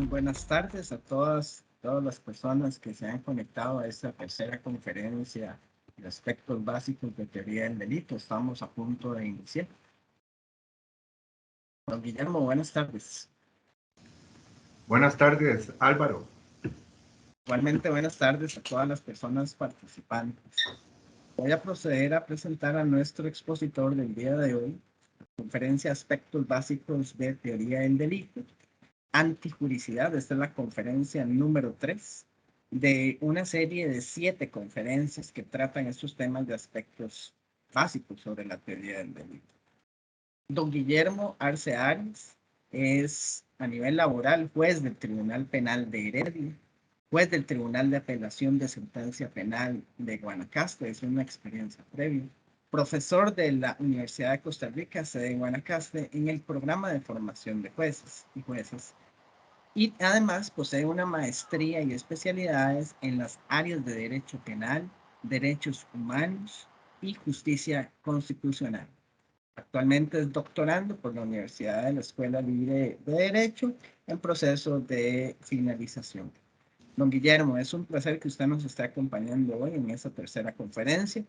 Muy buenas tardes a todas las personas que se han conectado a esta tercera conferencia de aspectos básicos de teoría del delito. Estamos a punto de iniciar. Don Guillermo, buenas tardes. Buenas tardes, Álvaro. Igualmente, buenas tardes a todas las personas participantes. Voy a proceder a presentar a nuestro expositor del día de hoy, conferencia Aspectos Básicos de Teoría del Delito. Antijuricidad. Esta es la conferencia número 3 de una serie de 7 conferencias que tratan estos temas de aspectos básicos sobre la teoría del delito. Don Guillermo Arce Arias es a nivel laboral juez del Tribunal Penal de Heredia, juez del Tribunal de Apelación de Sentencia Penal de Guanacaste, es una experiencia previa, profesor de la Universidad de Costa Rica, sede en Guanacaste, en el programa de formación de jueces y juezas. Y además posee una maestría y especialidades en las áreas de derecho penal, derechos humanos y justicia constitucional. Actualmente es doctorando por la Universidad de la Escuela Libre de Derecho en proceso de finalización. Don Guillermo, es un placer que usted nos esté acompañando hoy en esta tercera conferencia.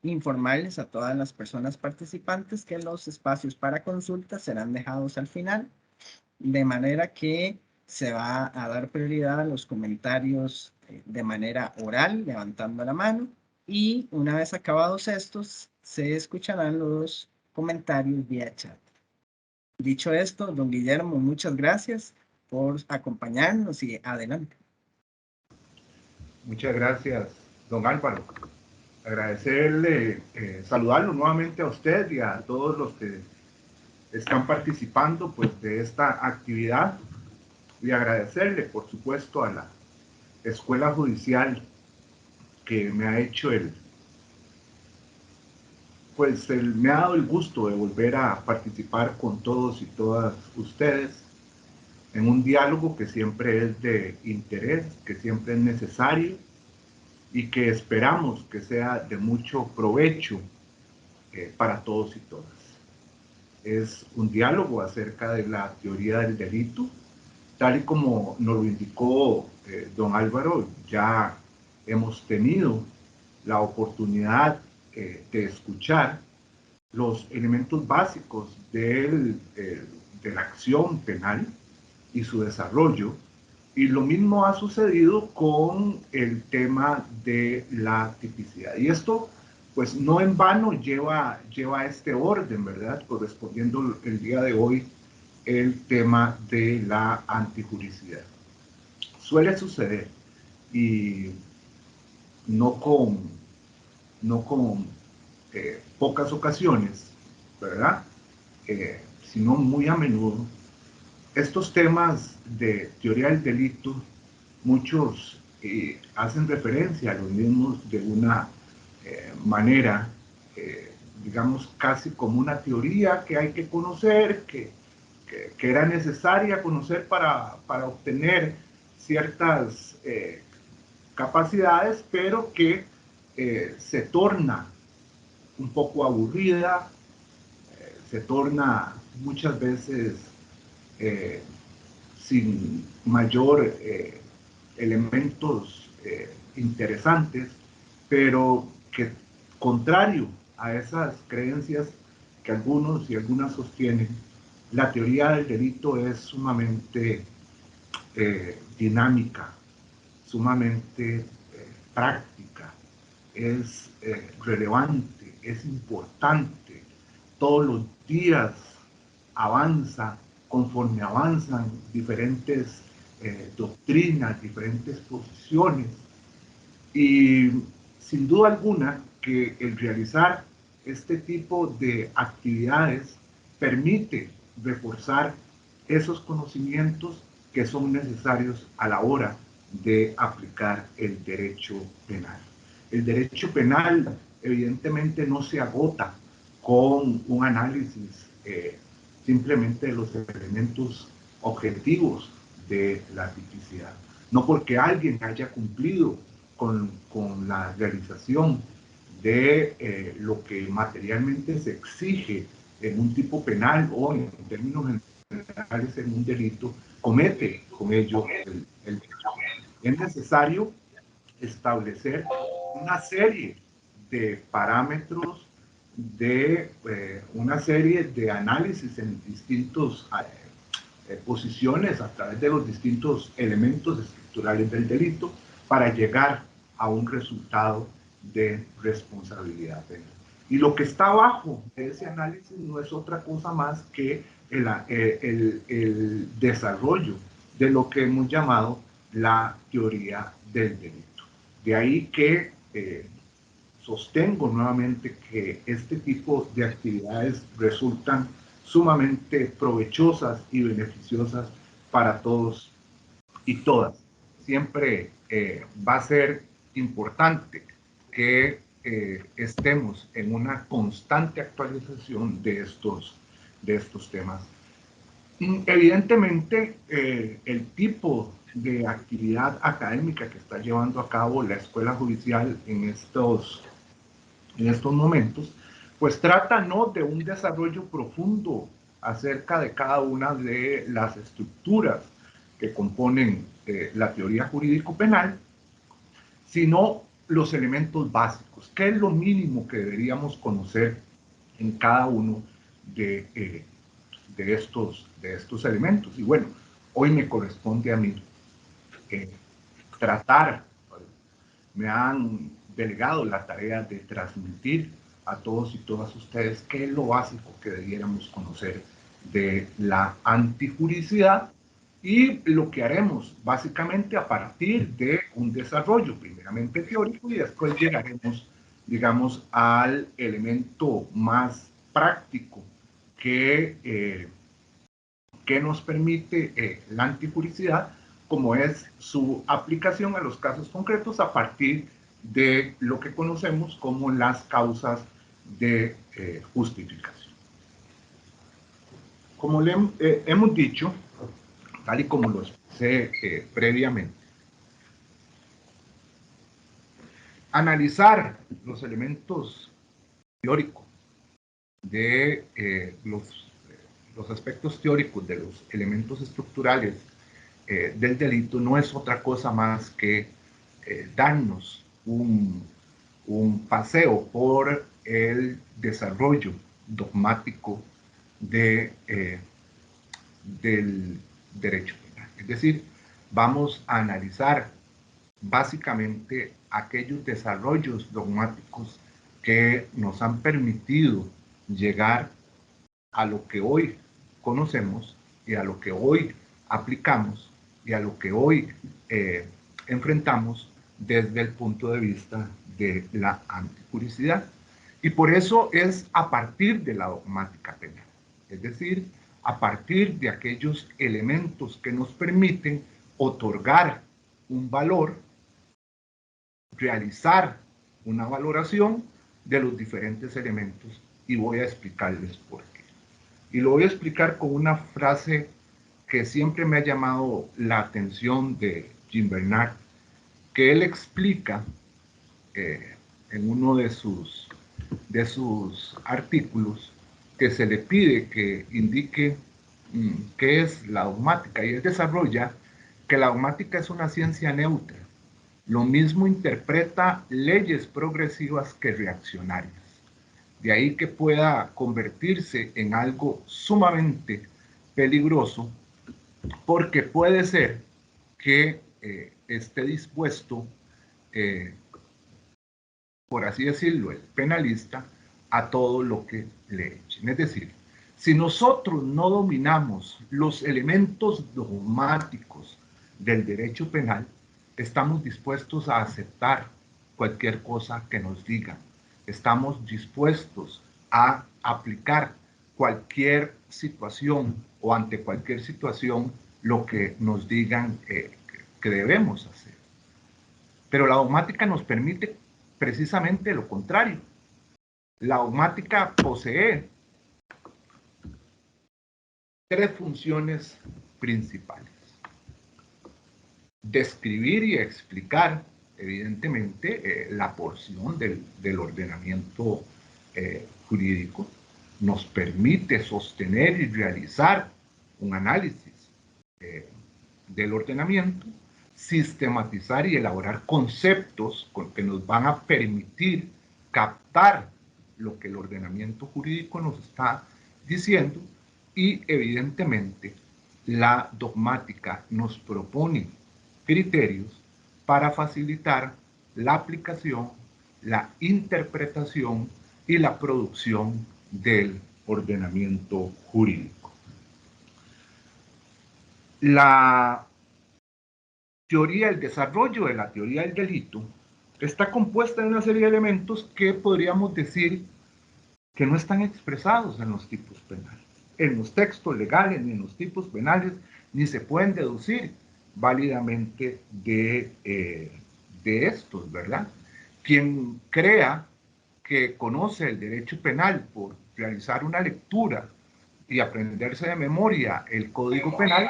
Informarles a todas las personas participantes que los espacios para consulta serán dejados al final, de manera que se va a dar prioridad a los comentarios de manera oral, levantando la mano, y una vez acabados estos, se escucharán los comentarios vía chat. Dicho esto, don Guillermo, muchas gracias por acompañarnos y adelante. Muchas gracias, don Álvaro. Agradecerle, saludarlo nuevamente a usted y a todos los que están participando pues, de esta actividad y agradecerle, por supuesto, a la Escuela Judicial que me ha hecho me ha dado el gusto de volver a participar con todos y todas ustedes en un diálogo que siempre es de interés, que siempre es necesario y que esperamos que sea de mucho provecho para todos y todas. Es un diálogo acerca de la teoría del delito, tal y como nos lo indicó don Álvaro. Ya hemos tenido la oportunidad de escuchar los elementos básicos de la acción penal y su desarrollo, y lo mismo ha sucedido con el tema de la tipicidad. Y esto, pues no en vano lleva este orden, ¿verdad? Correspondiendo el día de hoy el tema de la antijuricidad. Suele suceder, y no con pocas ocasiones, ¿verdad? Sino muy a menudo, estos temas de teoría del delito, muchos hacen referencia a los mismos de una manera, digamos, casi como una teoría que hay que conocer, que era necesaria conocer para obtener ciertas capacidades, pero que se torna un poco aburrida, se torna muchas veces sin mayor elementos interesantes, pero que, contrario a esas creencias que algunos y algunas sostienen, la teoría del delito es sumamente dinámica, sumamente práctica, es relevante, es importante. Todos los días avanza conforme avanzan diferentes doctrinas, diferentes posiciones, y sin duda alguna que el realizar este tipo de actividades permite reforzar esos conocimientos que son necesarios a la hora de aplicar el derecho penal. El derecho penal evidentemente no se agota con un análisis simplemente de los elementos objetivos de la tipicidad. No porque alguien haya cumplido con la realización de lo que materialmente se exige en un tipo penal o en términos penales en un delito, comete con ello el delito. Es necesario establecer una serie de parámetros, de una serie de análisis en distintas posiciones a través de los distintos elementos estructurales del delito para llegar a un resultado de responsabilidad penal. Y lo que está abajo de ese análisis no es otra cosa más que el desarrollo de lo que hemos llamado la teoría del delito. De ahí que sostengo nuevamente que este tipo de actividades resultan sumamente provechosas y beneficiosas para todos y todas. Siempre va a ser importante que estemos en una constante actualización de estos temas. Evidentemente, el tipo de actividad académica que está llevando a cabo la Escuela Judicial en estos momentos, pues trata no de un desarrollo profundo acerca de cada una de las estructuras que componen la teoría jurídico-penal, sino los elementos básicos, que es lo mínimo que deberíamos conocer en cada uno de estos elementos. Y bueno, hoy me corresponde a mí me han delegado la tarea de transmitir a todos y todas ustedes qué es lo básico que debiéramos conocer de la antijuricidad y lo que haremos básicamente a partir de un desarrollo primeramente teórico y después llegaremos, digamos, al elemento más práctico que nos permite la antijuricidad, como es su aplicación a los casos concretos a partir de lo que conocemos como las causas de justificación. Como hemos dicho, tal y como lo expresé previamente, analizar los elementos teóricos de los aspectos teóricos de los elementos estructurales del delito no es otra cosa más que darnos un paseo por el desarrollo dogmático del derecho penal. Es decir, vamos a analizar básicamente aquellos desarrollos dogmáticos que nos han permitido llegar a lo que hoy conocemos y a lo que hoy aplicamos y a lo que hoy enfrentamos desde el punto de vista de la antijuricidad. Y por eso es a partir de la dogmática penal, es decir, a partir de aquellos elementos que nos permiten otorgar un valor, realizar una valoración de los diferentes elementos, y voy a explicarles por qué. Y lo voy a explicar con una frase que siempre me ha llamado la atención de Jim Bernard, que él explica en uno de sus artículos, que se le pide que indique qué es la dogmática, y él desarrolla que la dogmática es una ciencia neutra. Lo mismo interpreta leyes progresivas que reaccionarias. De ahí que pueda convertirse en algo sumamente peligroso, porque puede ser que esté dispuesto, por así decirlo, el penalista, a todo lo que le echen. Es decir, si nosotros no dominamos los elementos dogmáticos del derecho penal, estamos dispuestos a aceptar cualquier cosa que nos digan. Estamos dispuestos a aplicar cualquier situación o ante cualquier situación lo que nos digan que debemos hacer. Pero la dogmática nos permite precisamente lo contrario. La dogmática posee tres funciones principales: describir y explicar, evidentemente, la porción del ordenamiento jurídico, nos permite sostener y realizar un análisis del ordenamiento, sistematizar y elaborar conceptos que nos van a permitir captar lo que el ordenamiento jurídico nos está diciendo, y evidentemente la dogmática nos propone criterios para facilitar la aplicación, la interpretación y la producción del ordenamiento jurídico. La teoría, el desarrollo de la teoría del delito está compuesta de una serie de elementos que podríamos decir que no están expresados en los tipos penales, en los textos legales ni en los tipos penales, ni se pueden deducir válidamente de estos, ¿verdad? Quien crea que conoce el derecho penal por realizar una lectura y aprenderse de memoria el Código Penal,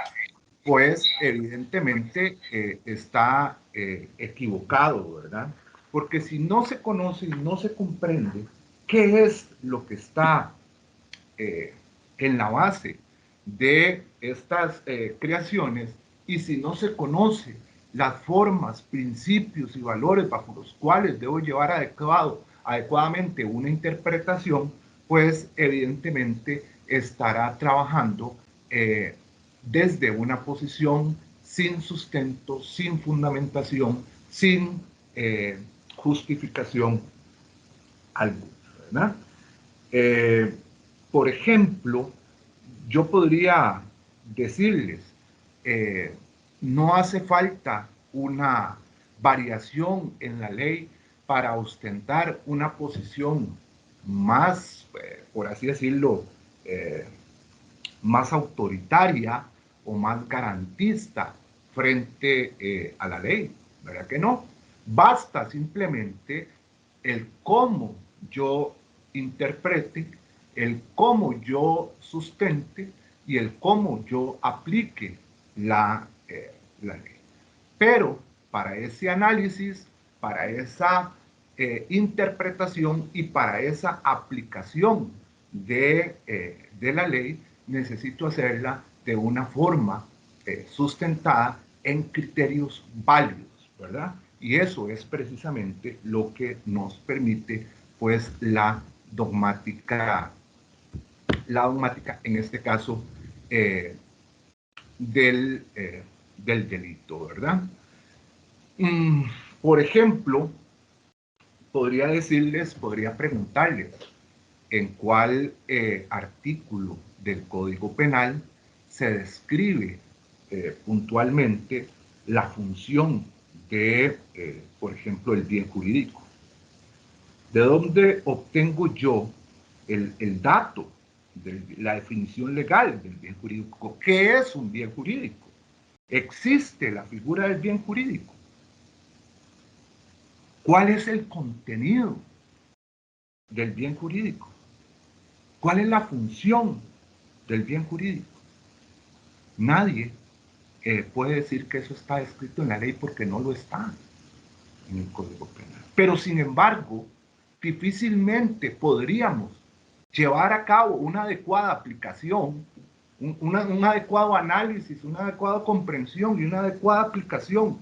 pues evidentemente está equivocado, ¿verdad? Porque si no se conoce y no se comprende qué es lo que está en la base de estas creaciones, y si no se conoce las formas, principios y valores bajo los cuales debo llevar adecuadamente una interpretación, pues evidentemente estará trabajando desde una posición sin sustento, sin fundamentación, sin justificación alguna, ¿verdad? Por ejemplo, yo podría decirles, no hace falta una variación en la ley para ostentar una posición más, por así decirlo, más autoritaria o más garantista frente a la ley, ¿verdad que no? Basta simplemente el cómo yo interprete, el cómo yo sustente y el cómo yo aplique la ley. Pero para ese análisis, para esa interpretación y para esa aplicación de la ley, necesito hacerla de una forma sustentada en criterios válidos, ¿verdad? Y eso es precisamente lo que nos permite, pues, la dogmática en este caso, del delito, ¿verdad? Por ejemplo, podría preguntarles en cuál artículo del Código Penal se describe puntualmente la función de, por ejemplo, el bien jurídico. ¿De dónde obtengo yo el dato de la definición legal del bien jurídico? ¿Qué es un bien jurídico? ¿Existe la figura del bien jurídico? ¿Cuál es el contenido del bien jurídico? ¿Cuál es la función del bien jurídico? Nadie puede decir que eso está escrito en la ley porque no lo está en el Código Penal. Pero sin embargo, difícilmente podríamos llevar a cabo una adecuada aplicación, un adecuado análisis, una adecuada comprensión y una adecuada aplicación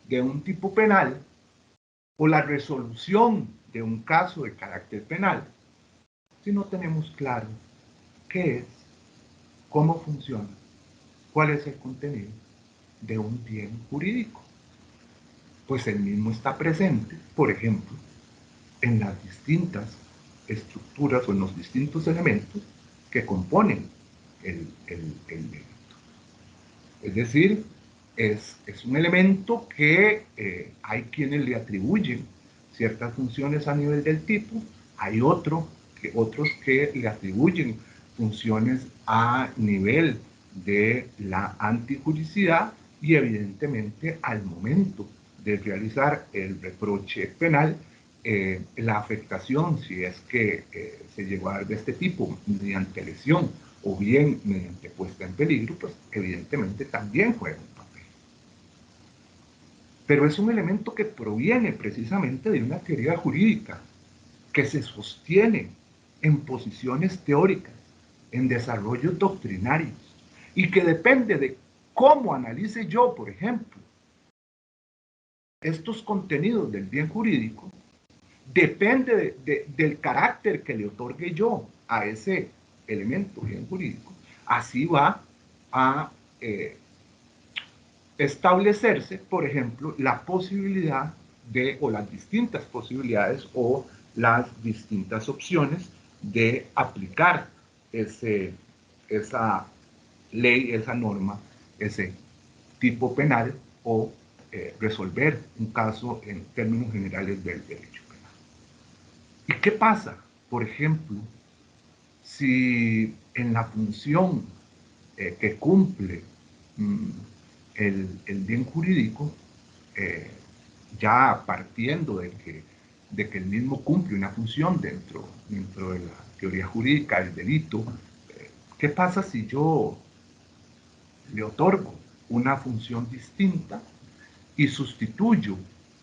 de un tipo penal o la resolución de un caso de carácter penal si no tenemos claro qué es, cómo funciona, cuál es el contenido de un bien jurídico. Pues el mismo está presente, por ejemplo, en las distintas estructuras o en los distintos elementos que componen el delito. Es decir, es un elemento que hay quienes le atribuyen ciertas funciones a nivel del tipo, hay otros que le atribuyen funciones a nivel de la antijuricidad, y evidentemente al momento de realizar el reproche penal, la afectación, si es que se llegó a dar de este tipo mediante lesión o bien mediante puesta en peligro, pues evidentemente también juega un papel. Pero es un elemento que proviene precisamente de una teoría jurídica que se sostiene en posiciones teóricas, en desarrollos doctrinarios, y que depende de cómo analice yo, por ejemplo, estos contenidos del bien jurídico, depende del carácter que le otorgue yo a ese elemento bien jurídico, así va a establecerse, por ejemplo, la posibilidad de, o las distintas posibilidades o las distintas opciones de aplicar esa ley, esa norma, ese tipo penal o resolver un caso en términos generales del derecho penal. ¿Y qué pasa? Por ejemplo, si en la función que cumple el bien jurídico, ya partiendo de que el mismo cumple una función dentro de la teoría jurídica del delito, ¿qué pasa si yo le otorgo una función distinta y sustituyo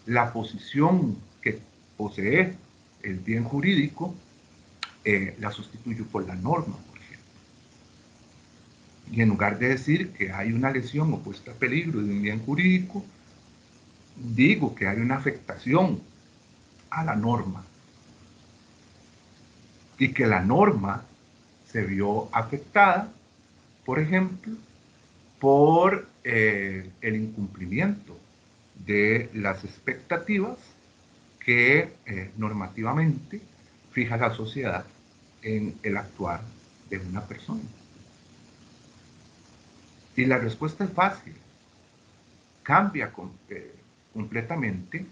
la posición que posee el bien jurídico, la sustituyo por la norma, por ejemplo? Y en lugar de decir que hay una lesión o puesta a peligro de un bien jurídico, digo que hay una afectación a la norma y que la norma se vio afectada, por ejemplo, por el incumplimiento de las expectativas que normativamente fija la sociedad en el actuar de una persona. Y la respuesta es fácil. Cambia completamente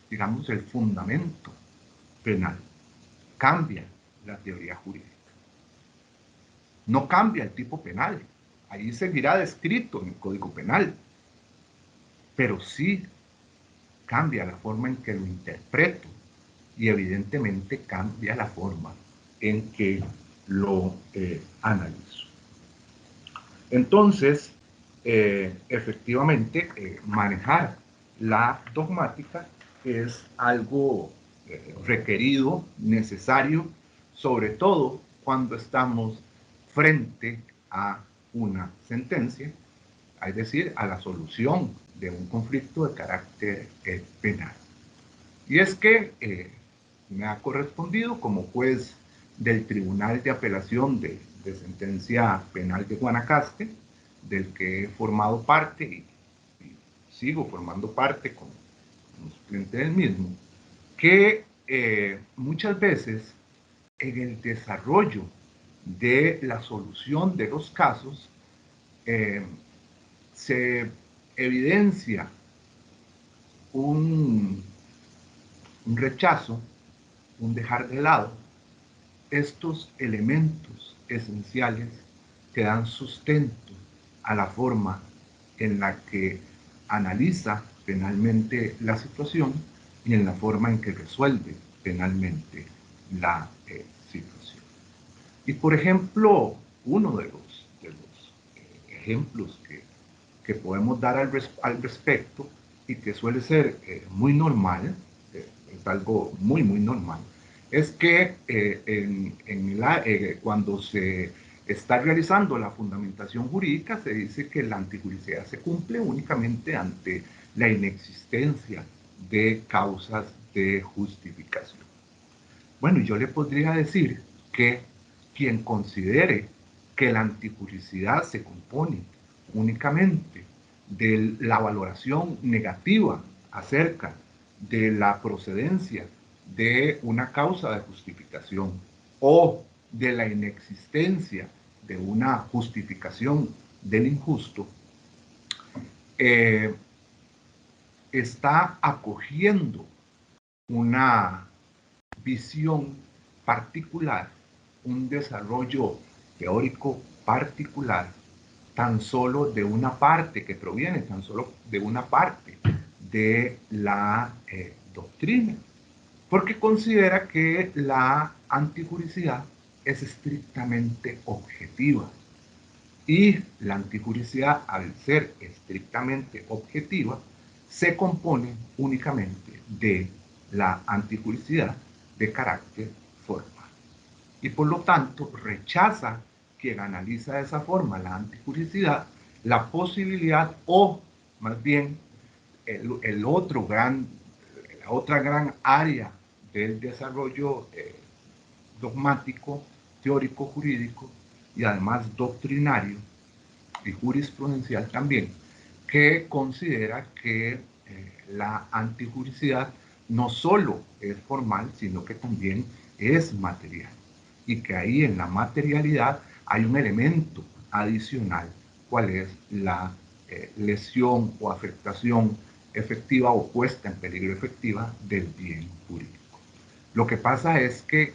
digamos, el fundamento penal. Cambia la teoría jurídica. No cambia el tipo penal. Ahí seguirá descrito en el Código Penal. Pero sí cambia la forma en que lo interpreto y evidentemente cambia la forma en que lo analizo. Entonces, efectivamente, manejar la dogmática es algo requerido, necesario, sobre todo cuando estamos frente a una sentencia, es decir, a la solución de un conflicto de carácter penal. Y es que me ha correspondido como juez del Tribunal de Apelación de Sentencia Penal de Guanacaste, del que he formado parte y sigo formando parte como suplente del mismo, que muchas veces en el desarrollo de la solución de los casos se evidencia un rechazo, un dejar de lado estos elementos esenciales que dan sustento a la forma en la que analiza penalmente la situación y en la forma en que resuelve penalmente la situación. Y por ejemplo, uno de los ejemplos que podemos dar al respecto y que suele ser muy normal, es algo muy normal, es que cuando se está realizando la fundamentación jurídica se dice que la antijuricidad se cumple únicamente ante la inexistencia de causas de justificación. Bueno, yo le podría decir que quien considere que la antijuricidad se compone únicamente de la valoración negativa acerca de la procedencia de una causa de justificación o de la inexistencia de una justificación del injusto, está acogiendo una visión particular, un desarrollo teórico particular, tan solo de una parte, que proviene tan solo de una parte de la doctrina, porque considera que la antijuricidad es estrictamente objetiva. Y la antijuricidad, al ser estrictamente objetiva, se compone únicamente de la antijuricidad de carácter formal. Y por lo tanto rechaza quien analiza de esa forma la antijuricidad, la posibilidad o más bien la otra gran área del desarrollo dogmático, teórico, jurídico y además doctrinario y jurisprudencial también, que considera que la antijuricidad no solo es formal, sino que también es material. Y que ahí en la materialidad hay un elemento adicional, cuál es la lesión o afectación efectiva o puesta en peligro efectiva del bien jurídico. Lo que pasa es que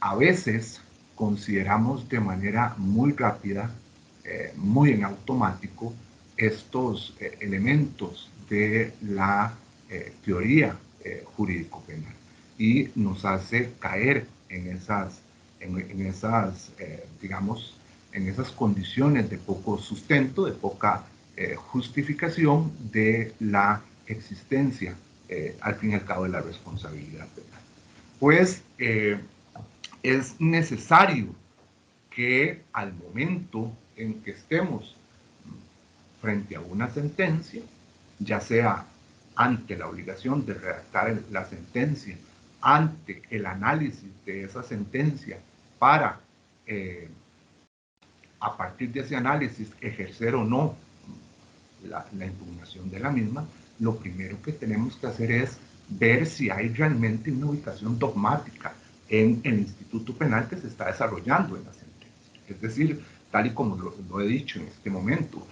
a veces consideramos de manera muy rápida, muy en automático, estos elementos de la teoría jurídico-penal y nos hace caer en esas digamos, en esas condiciones de poco sustento, de poca justificación de la existencia, al fin y al cabo, de la responsabilidad penal. Pues es necesario que al momento en que estemos frente a una sentencia, ya sea ante la obligación de redactar la sentencia, ante el análisis de esa sentencia para, a partir de ese análisis, ejercer o no la impugnación de la misma, lo primero que tenemos que hacer es ver si hay realmente una ubicación dogmática en el instituto penal que se está desarrollando en la sentencia. Es decir, tal y como lo he dicho en este momento,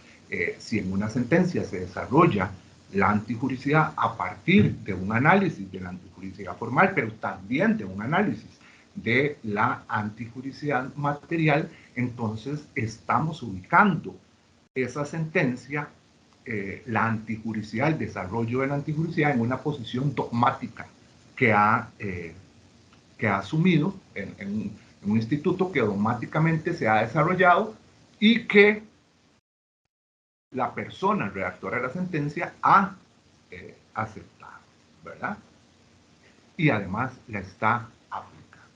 si en una sentencia se desarrolla la antijuricidad a partir de un análisis de la antijuricidad formal, pero también de un análisis de la antijuricidad material, entonces estamos ubicando esa sentencia, la antijuricidad, el desarrollo de la antijuricidad en una posición dogmática que ha asumido en un instituto que dogmáticamente se ha desarrollado y que la persona redactora de la sentencia ha aceptado, ¿verdad? Y además la está aplicando.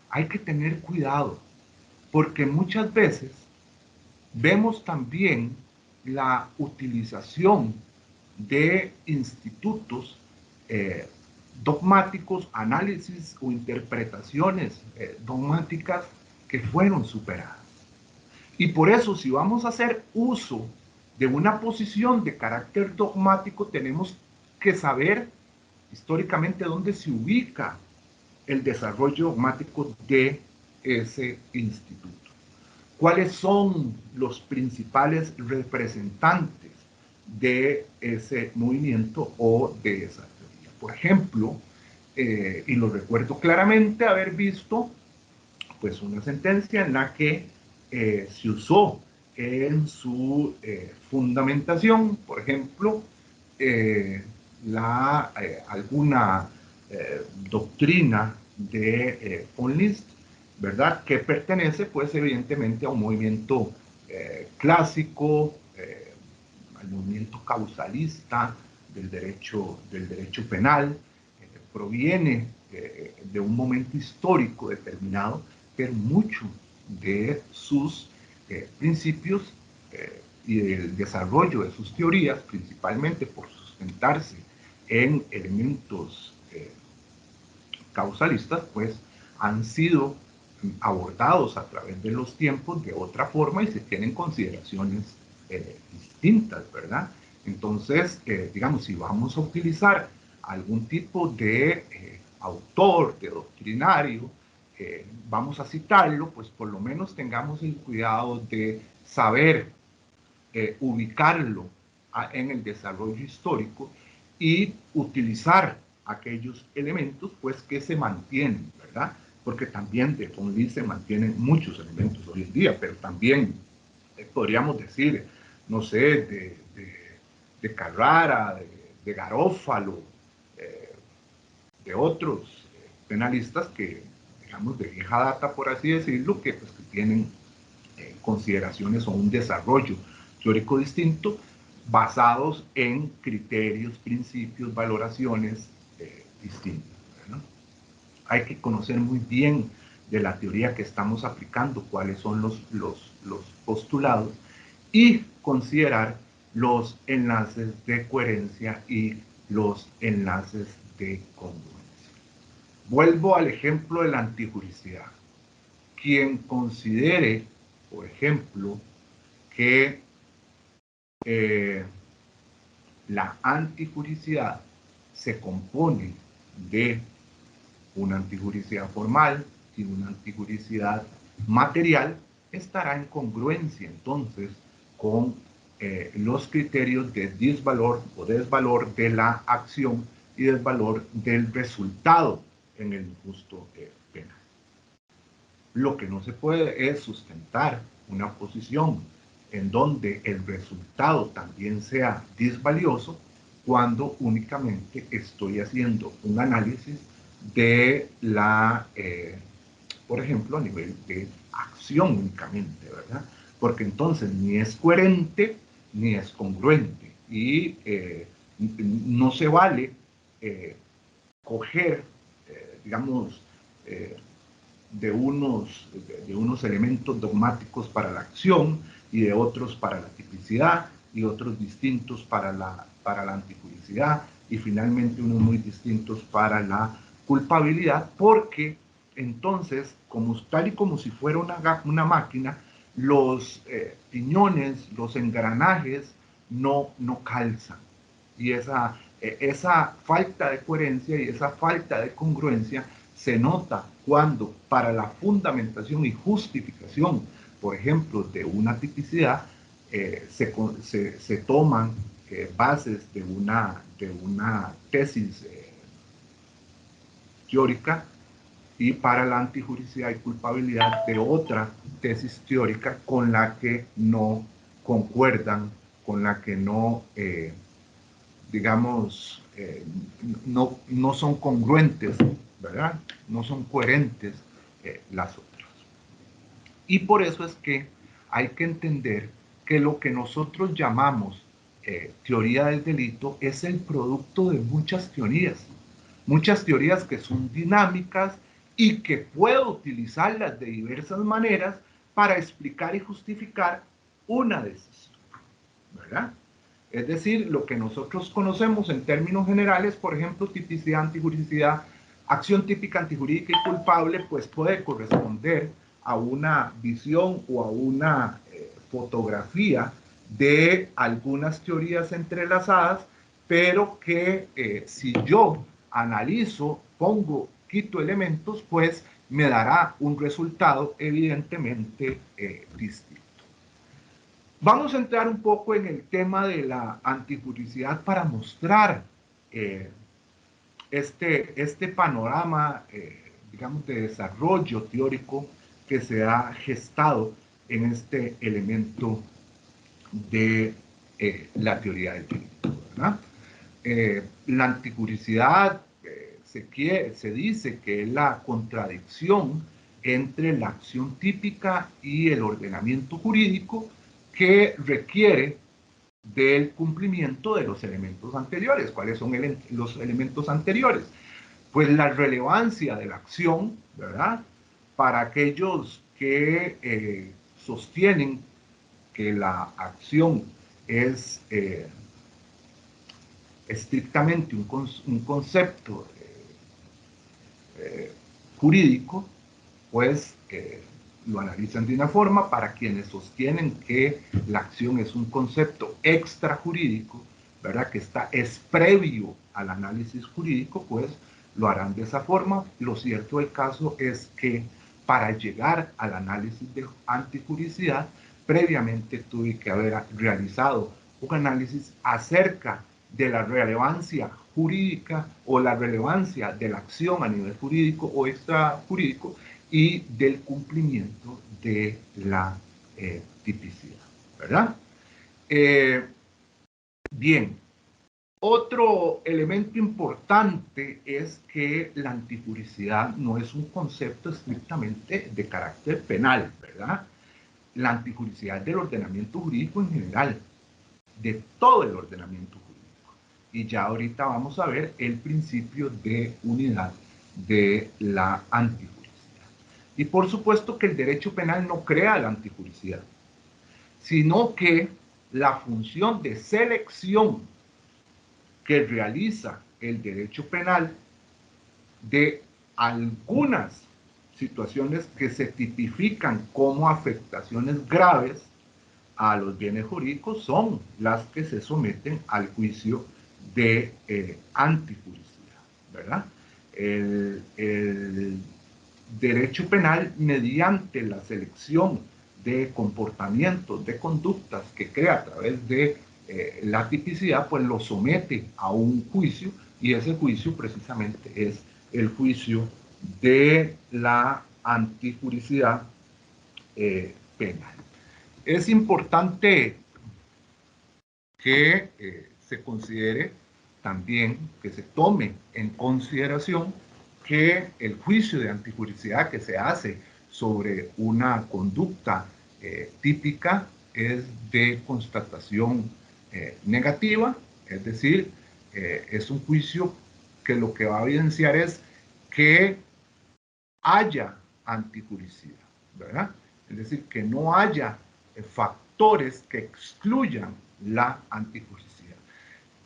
Hay que tener cuidado, porque muchas veces vemos también la utilización de institutos dogmáticos, análisis o interpretaciones dogmáticas que fueron superadas. Y por eso, si vamos a hacer uso de una posición de carácter dogmático, tenemos que saber históricamente dónde se ubica el desarrollo dogmático de ese instituto. ¿Cuáles son los principales representantes de ese movimiento o de esa teoría? Por ejemplo, y lo recuerdo claramente haber visto pues una sentencia en la que se usó en su fundamentación, por ejemplo, alguna doctrina de von List, ¿verdad? Que pertenece, pues, evidentemente a un movimiento clásico, al movimiento causalista del derecho penal, proviene de un momento histórico determinado, pero mucho de sus principios y del desarrollo de sus teorías, principalmente por sustentarse en elementos causalistas, pues han sido abordados a través de los tiempos de otra forma y se tienen consideraciones distintas, ¿verdad? Entonces, digamos, si vamos a utilizar algún tipo de autor, de doctrinario, vamos a citarlo, pues por lo menos tengamos el cuidado de saber ubicarlo en el desarrollo histórico y utilizar aquellos elementos pues que se mantienen, ¿verdad? Porque también de von List se mantienen muchos elementos hoy en día, pero también podríamos decir, no sé, de Carrara, de Garófalo, de otros penalistas que, digamos, de vieja data, por así decirlo, que, pues, que tienen consideraciones o un desarrollo teórico distinto basados en criterios, principios, valoraciones distintas, ¿no? Hay que conocer muy bien de la teoría que estamos aplicando, cuáles son los postulados, y considerar los enlaces de coherencia y los enlaces de congruencia. Vuelvo al ejemplo de la antijuricidad. Quien considere, por ejemplo, que la antijuricidad se compone de una antijuricidad formal y una antijuricidad material, estará en congruencia entonces con los criterios de disvalor o desvalor de la acción y desvalor del resultado en el injusto penal. Lo que no se puede es sustentar una posición en donde el resultado también sea disvalioso cuando únicamente estoy haciendo un análisis de la, por ejemplo, a nivel de acción únicamente, ¿verdad? Porque entonces ni es coherente ni es congruente y no se vale coger, digamos, de unos elementos dogmáticos para la acción y de otros para la tipicidad y otros distintos para la antijuricidad y finalmente unos muy distintos para la culpabilidad, porque entonces, tal y como si fuera una máquina, los piñones, los engranajes no calzan. Y esa falta de coherencia y esa falta de congruencia se nota cuando para la fundamentación y justificación, por ejemplo, de una tipicidad, se toman bases de una tesis teórica y para la antijuricidad y culpabilidad de otra tesis teórica con la que no concuerdan, con la que no, digamos, no son congruentes, ¿verdad? No son coherentes las otras. Y por eso es que hay que entender que lo que nosotros llamamos teoría del delito es el producto de muchas teorías que son dinámicas y que puedo utilizarlas de diversas maneras para explicar y justificar una decisión, ¿verdad? Es decir, lo que nosotros conocemos en términos generales, por ejemplo, tipicidad, antijuridicidad, acción típica, antijurídica y culpable, pues puede corresponder a una visión o a una fotografía de algunas teorías entrelazadas, pero que si yo analizo, quito elementos, pues me dará un resultado evidentemente distinto. Vamos a entrar un poco en el tema de la antijuridicidad para mostrar este panorama, digamos, de desarrollo teórico que se ha gestado en este elemento de la teoría del delito, ¿verdad? La antijuridicidad se dice que es la contradicción entre la acción típica y el ordenamiento jurídico que requiere del cumplimiento de los elementos anteriores. ¿Cuáles son los elementos anteriores? Pues la relevancia de la acción, ¿verdad? Para aquellos que sostienen que la acción es estrictamente un concepto jurídico, pues lo analizan de una forma. Para quienes sostienen que la acción es un concepto extrajurídico, ¿verdad? Que es previo al análisis jurídico, pues lo harán de esa forma. Lo cierto del caso es que para llegar al análisis de antijuridicidad, previamente tuve que haber realizado un análisis acerca de la relevancia jurídica o la relevancia de la acción a nivel jurídico o extrajurídico y del cumplimiento de la tipicidad, ¿verdad? Bien, otro elemento importante es que la antijuridicidad no es un concepto estrictamente de carácter penal, ¿verdad? La antijuridicidad del ordenamiento jurídico en general, de todo el ordenamiento jurídico. Y ya ahorita vamos a ver el principio de unidad de la antijuridicidad. Y por supuesto que el derecho penal no crea la antijuricidad, sino que la función de selección que realiza el derecho penal de algunas situaciones que se tipifican como afectaciones graves a los bienes jurídicos son las que se someten al juicio de antijuricidad, ¿verdad? El derecho penal, mediante la selección de comportamientos, de conductas que crea a través de la tipicidad, pues lo somete a un juicio, y ese juicio precisamente es el juicio de la antijuricidad penal. Es importante que se considere también, que se tome en consideración que el juicio de antijuricidad que se hace sobre una conducta típica es de constatación negativa, es decir, es un juicio que lo que va a evidenciar es que haya antijuricidad, ¿verdad? Es decir, que no haya factores que excluyan la antijuricidad.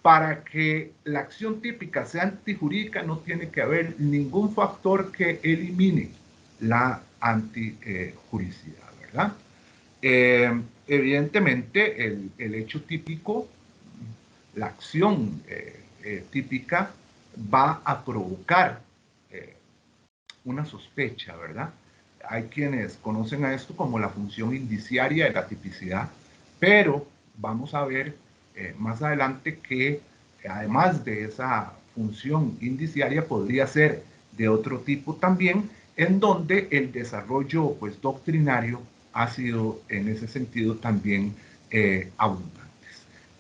Para que la acción típica sea antijurídica no tiene que haber ningún factor que elimine la antijuricidad, ¿verdad? Evidentemente, el hecho típico, la acción típica, va a provocar una sospecha, ¿verdad? Hay quienes conocen a esto como la función indiciaria de la tipicidad, pero vamos a ver más adelante que además de esa función indiciaria podría ser de otro tipo también, en donde el desarrollo pues doctrinario ha sido en ese sentido también abundante.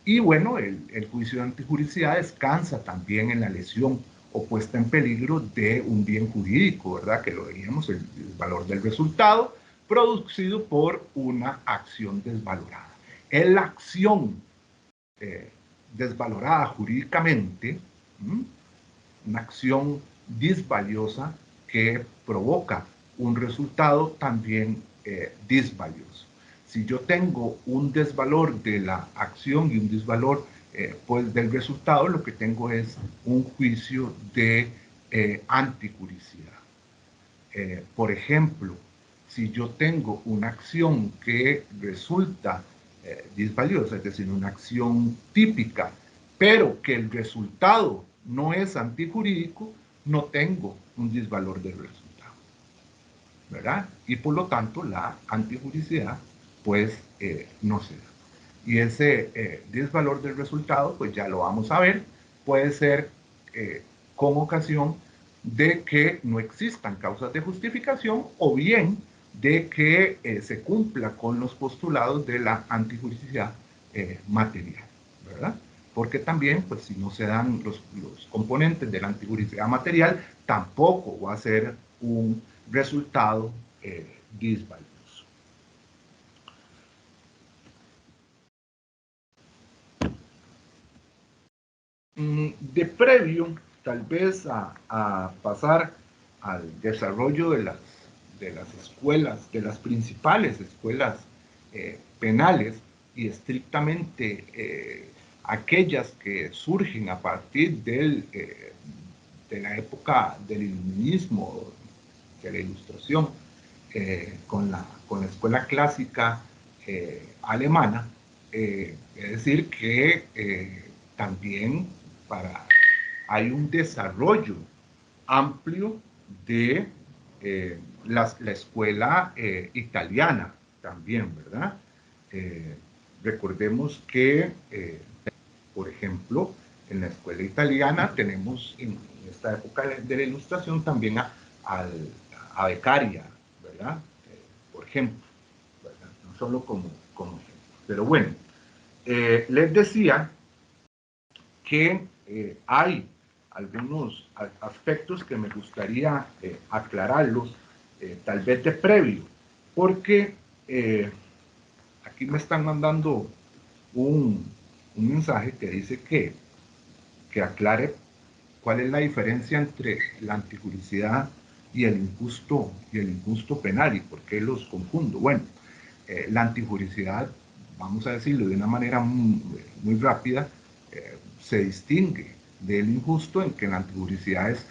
Y bueno, el juicio de antijuricidad descansa también en la lesión o puesta en peligro de un bien jurídico, ¿verdad? Que lo veíamos, el valor del resultado producido por una acción desvalorada. Es la acción desvalorada jurídicamente, una acción disvaliosa que provoca un resultado también disvalioso. Si yo tengo un desvalor de la acción y un desvalor pues del resultado, lo que tengo es un juicio de antijuricidad. Por ejemplo, si yo tengo una acción que resulta disvaliosa, es decir, una acción típica, pero que el resultado no es antijurídico, no tengo un disvalor del resultado, ¿verdad? Y por lo tanto, la antijuricidad, pues, no se da. Y ese disvalor del resultado, pues ya lo vamos a ver, puede ser con ocasión de que no existan causas de justificación o bien de que se cumpla con los postulados de la antijuricidad material, ¿verdad? Porque también, pues si no se dan los componentes de la antijuricidad material, tampoco va a ser un resultado disvalioso. De previo, tal vez a pasar al desarrollo de las escuelas, de las principales escuelas penales y estrictamente aquellas que surgen a partir de la época del iluminismo, de la ilustración, con la escuela clásica alemana, es decir, que también hay un desarrollo amplio de la escuela italiana también, ¿verdad? Recordemos que, por ejemplo, en la escuela italiana tenemos en esta época de la ilustración también a Beccaria, ¿verdad? Por ejemplo, ¿verdad? No solo como ejemplo. Pero bueno, les decía que hay algunos aspectos que me gustaría aclararlos, tal vez de previo, porque aquí me están mandando un mensaje que dice que aclare cuál es la diferencia entre la antijuricidad y el injusto penal. ¿Y por qué los confundo? Bueno, la antijuricidad, vamos a decirlo de una manera muy rápida, se distingue del injusto en que la antijuricidad es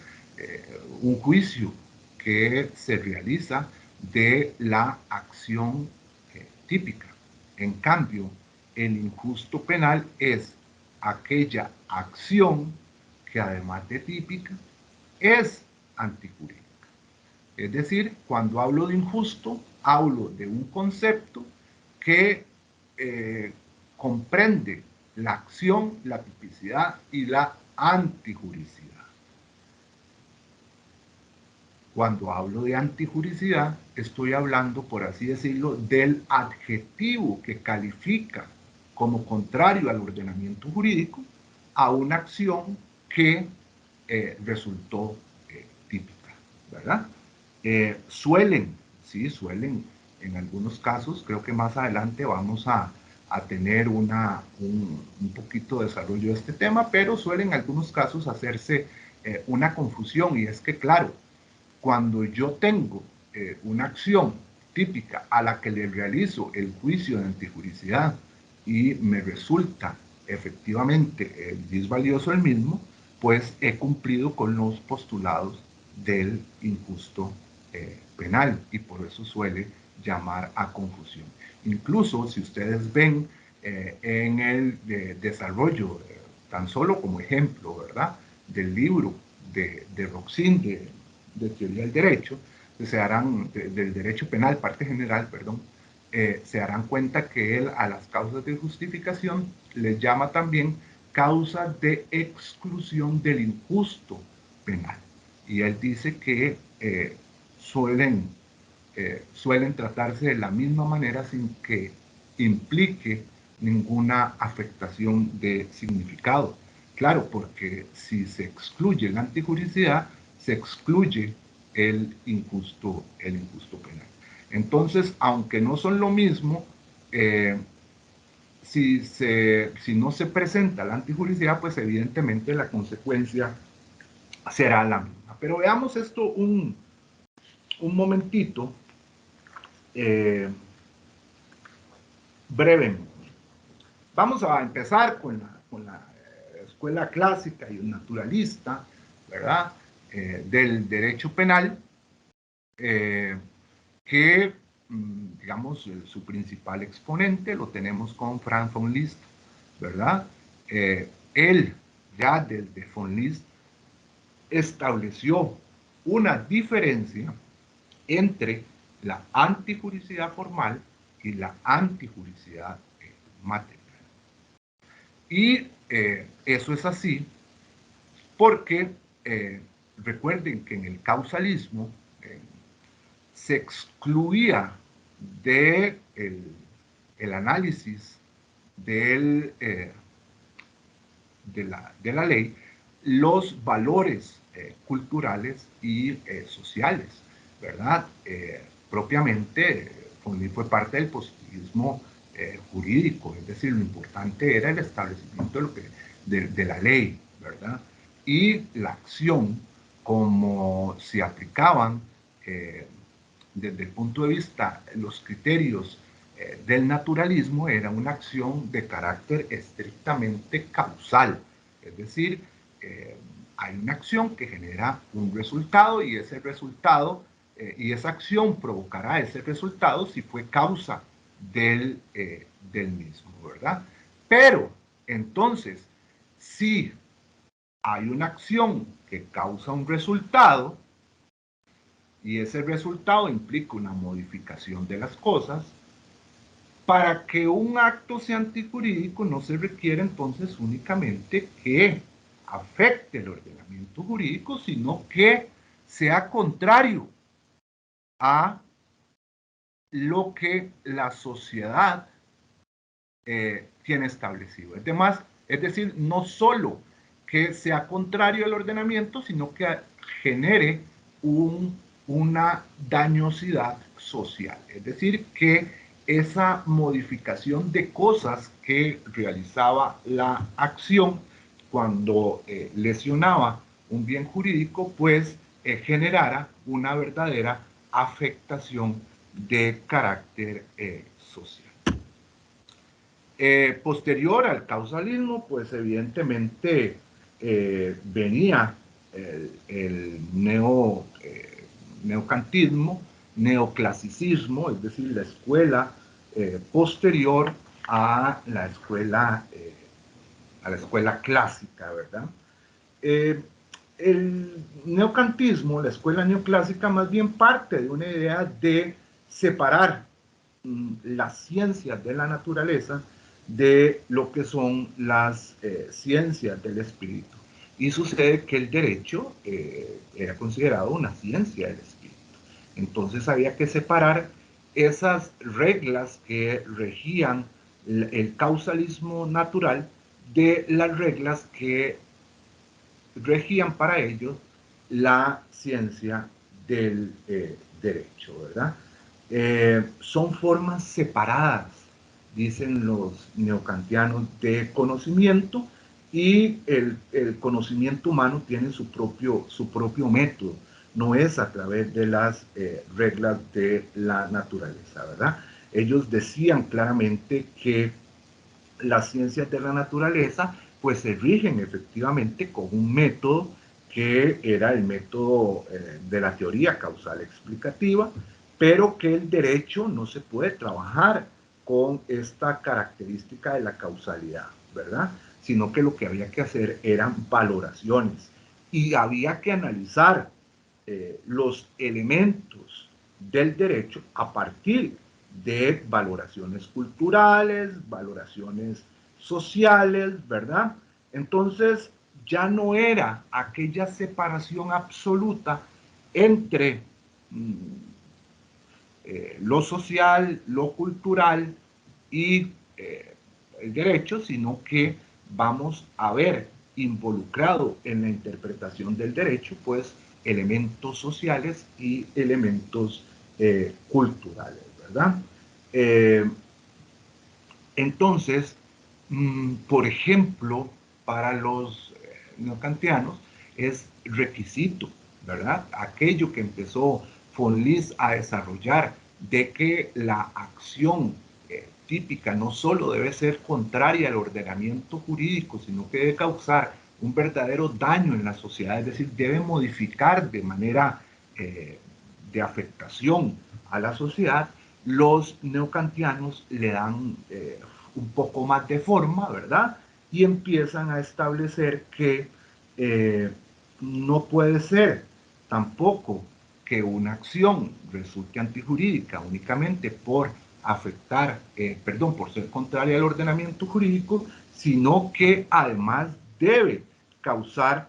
un juicio que se realiza de la acción típica. En cambio, el injusto penal es aquella acción que, además de típica, es antijurídica. Es decir, cuando hablo de injusto, hablo de un concepto que comprende la acción, la tipicidad y la antijuricidad. Cuando hablo de antijuricidad, estoy hablando, por así decirlo, del adjetivo que califica como contrario al ordenamiento jurídico a una acción que resultó típica, ¿verdad? Suelen en algunos casos, creo que más adelante vamos a tener un poquito de desarrollo de este tema, pero suelen en algunos casos hacerse una confusión, y es que, claro, cuando yo tengo una acción típica a la que le realizo el juicio de antijuricidad y me resulta efectivamente disvalioso el mismo, pues he cumplido con los postulados del injusto penal, y por eso suele llamar a confusión. Incluso si ustedes ven en el desarrollo, tan solo como ejemplo, ¿verdad?, del libro de Roxin, de teoría del derecho, del derecho penal, parte general, perdón, se darán cuenta que él a las causas de justificación les llama también causas de exclusión del injusto penal. Y él dice que suelen tratarse de la misma manera sin que implique ninguna afectación de significado. Claro, porque si se excluye la antijuricidad, se excluye el injusto penal. Entonces, aunque no son lo mismo, si no se presenta la antijuricidad, pues evidentemente la consecuencia será la misma. Pero veamos esto un momentito, brevemente. Vamos a empezar con la escuela clásica y naturalista, ¿verdad?, del derecho penal, que, digamos, su principal exponente lo tenemos con Franz von Liszt, ¿verdad? Él, ya desde von Liszt, estableció una diferencia entre la antijuricidad formal y la antijuricidad material. Y eso es así porque recuerden que en el causalismo se excluía de el análisis de la ley los valores culturales y sociales, ¿verdad? Propiamente, von Liszt fue parte del positivismo jurídico, es decir, lo importante era el establecimiento de la ley, ¿verdad? Y la acción, como se aplicaban desde el punto de vista los criterios del naturalismo, era una acción de carácter estrictamente causal, es decir, hay una acción que genera un resultado, y ese resultado y esa acción provocará ese resultado si fue causa del mismo, ¿verdad? Pero entonces, si hay una acción que causa un resultado y ese resultado implica una modificación de las cosas, para que un acto sea antijurídico no se requiere entonces únicamente que afecte el ordenamiento jurídico, sino que sea contrario a lo que la sociedad tiene establecido. Es decir, no solo que sea contrario al ordenamiento, sino que genere una dañosidad social. Es decir, que esa modificación de cosas que realizaba la acción cuando lesionaba un bien jurídico, pues generara una verdadera afectación de carácter social. Posterior al causalismo, pues evidentemente venía el neocantismo, neoclasicismo, es decir, la escuela posterior a la escuela clásica, ¿verdad? El neocantismo, la escuela neoclásica, más bien parte de una idea de separar las ciencias de la naturaleza de lo que son las ciencias del espíritu. Y sucede que el derecho era considerado una ciencia del espíritu. Entonces había que separar esas reglas que regían el causalismo natural de las reglas que regían para ellos la ciencia del derecho, ¿verdad? Son formas separadas, dicen los neocantianos, de conocimiento, y el conocimiento humano tiene su propio método, no es a través de las reglas de la naturaleza, ¿verdad? Ellos decían claramente que las ciencias de la naturaleza pues se rigen efectivamente con un método que era el método de la teoría causal explicativa, pero que el derecho no se puede trabajar con esta característica de la causalidad, ¿verdad? Sino que lo que había que hacer eran valoraciones y había que analizar los elementos del derecho a partir de valoraciones culturales, valoraciones sociales, ¿verdad? Entonces ya no era aquella separación absoluta entre lo social, lo cultural y el derecho, sino que vamos a ver involucrado en la interpretación del derecho, pues, elementos sociales y elementos culturales, ¿verdad? Entonces, por ejemplo, para los neocantianos es requisito, ¿verdad? Aquello que empezó von List a desarrollar, de que la acción típica no solo debe ser contraria al ordenamiento jurídico, sino que debe causar un verdadero daño en la sociedad, es decir, debe modificar de manera de afectación a la sociedad. Los neocantianos le dan un poco más de forma, ¿verdad? Y empiezan a establecer que no puede ser tampoco que una acción resulte antijurídica únicamente por afectar, por ser contraria al ordenamiento jurídico, sino que además debe causar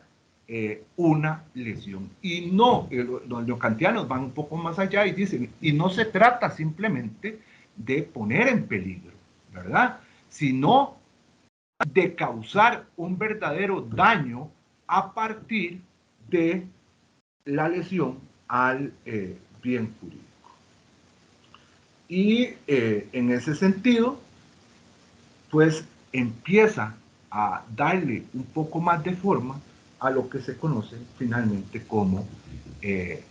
una lesión. Y no, los neocantianos van un poco más allá y dicen, y no se trata simplemente de poner en peligro, ¿verdad? Sino de causar un verdadero daño a partir de la lesión al bien jurídico. Y en ese sentido, pues empieza a darle un poco más de forma a lo que se conoce finalmente como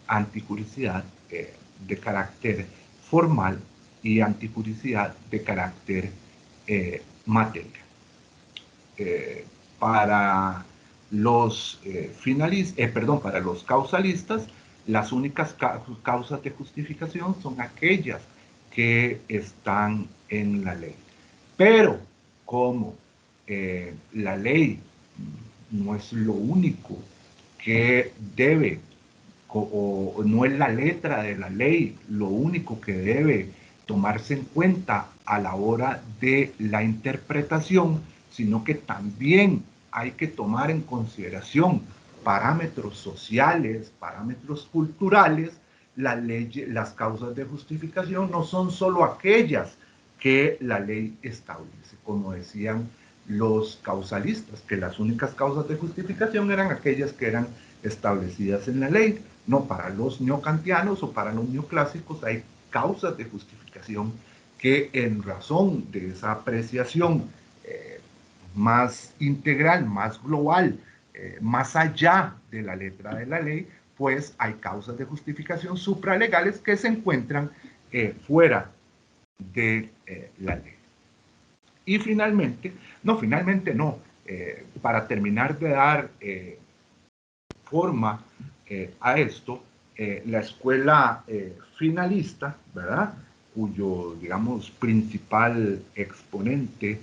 antijuricidad de carácter formal y antijuricidad de carácter material. Para los para los causalistas, las únicas causas de justificación son aquellas que están en la ley. Pero como la ley no es lo único que debe, o no es la letra de la ley lo único que debe tomarse en cuenta a la hora de la interpretación, sino que también hay que tomar en consideración parámetros sociales, parámetros culturales. Las causas de justificación no son solo aquellas que la ley establece, como decían los causalistas, que las únicas causas de justificación eran aquellas que eran establecidas en la ley. No, para los neocantianos o para los neoclásicos hay causas de justificación que, en razón de esa apreciación más integral, más global, más allá de la letra de la ley, pues hay causas de justificación supralegales que se encuentran fuera de la ley. Y finalmente no, para terminar de dar forma a esto, la escuela finalista, ¿verdad?, cuyo, digamos, principal exponente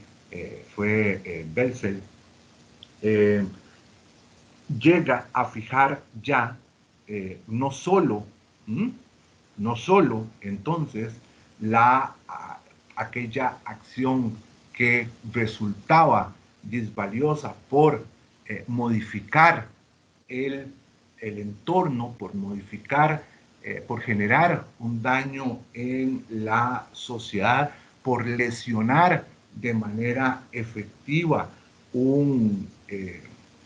fue Belzel, llega a fijar ya no solo entonces aquella acción que resultaba disvaliosa por modificar el entorno, por modificar, por generar un daño en la sociedad, por lesionar de manera efectiva un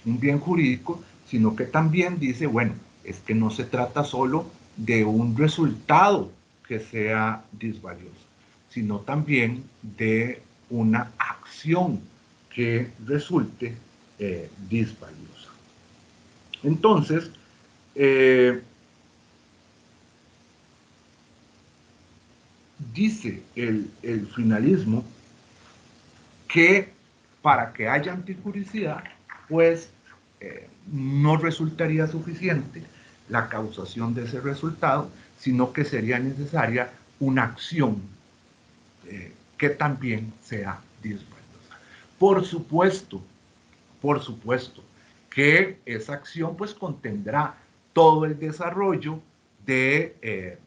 bien jurídico, sino que también dice, bueno, es que no se trata solo de un resultado que sea disvalioso, sino también de una acción que resulte disvaliosa. Entonces, dice el finalismo que para que haya antijuricidad, pues no resultaría suficiente la causación de ese resultado, sino que sería necesaria una acción que también sea disvaliosa. Por supuesto que esa acción pues contendrá todo el desarrollo de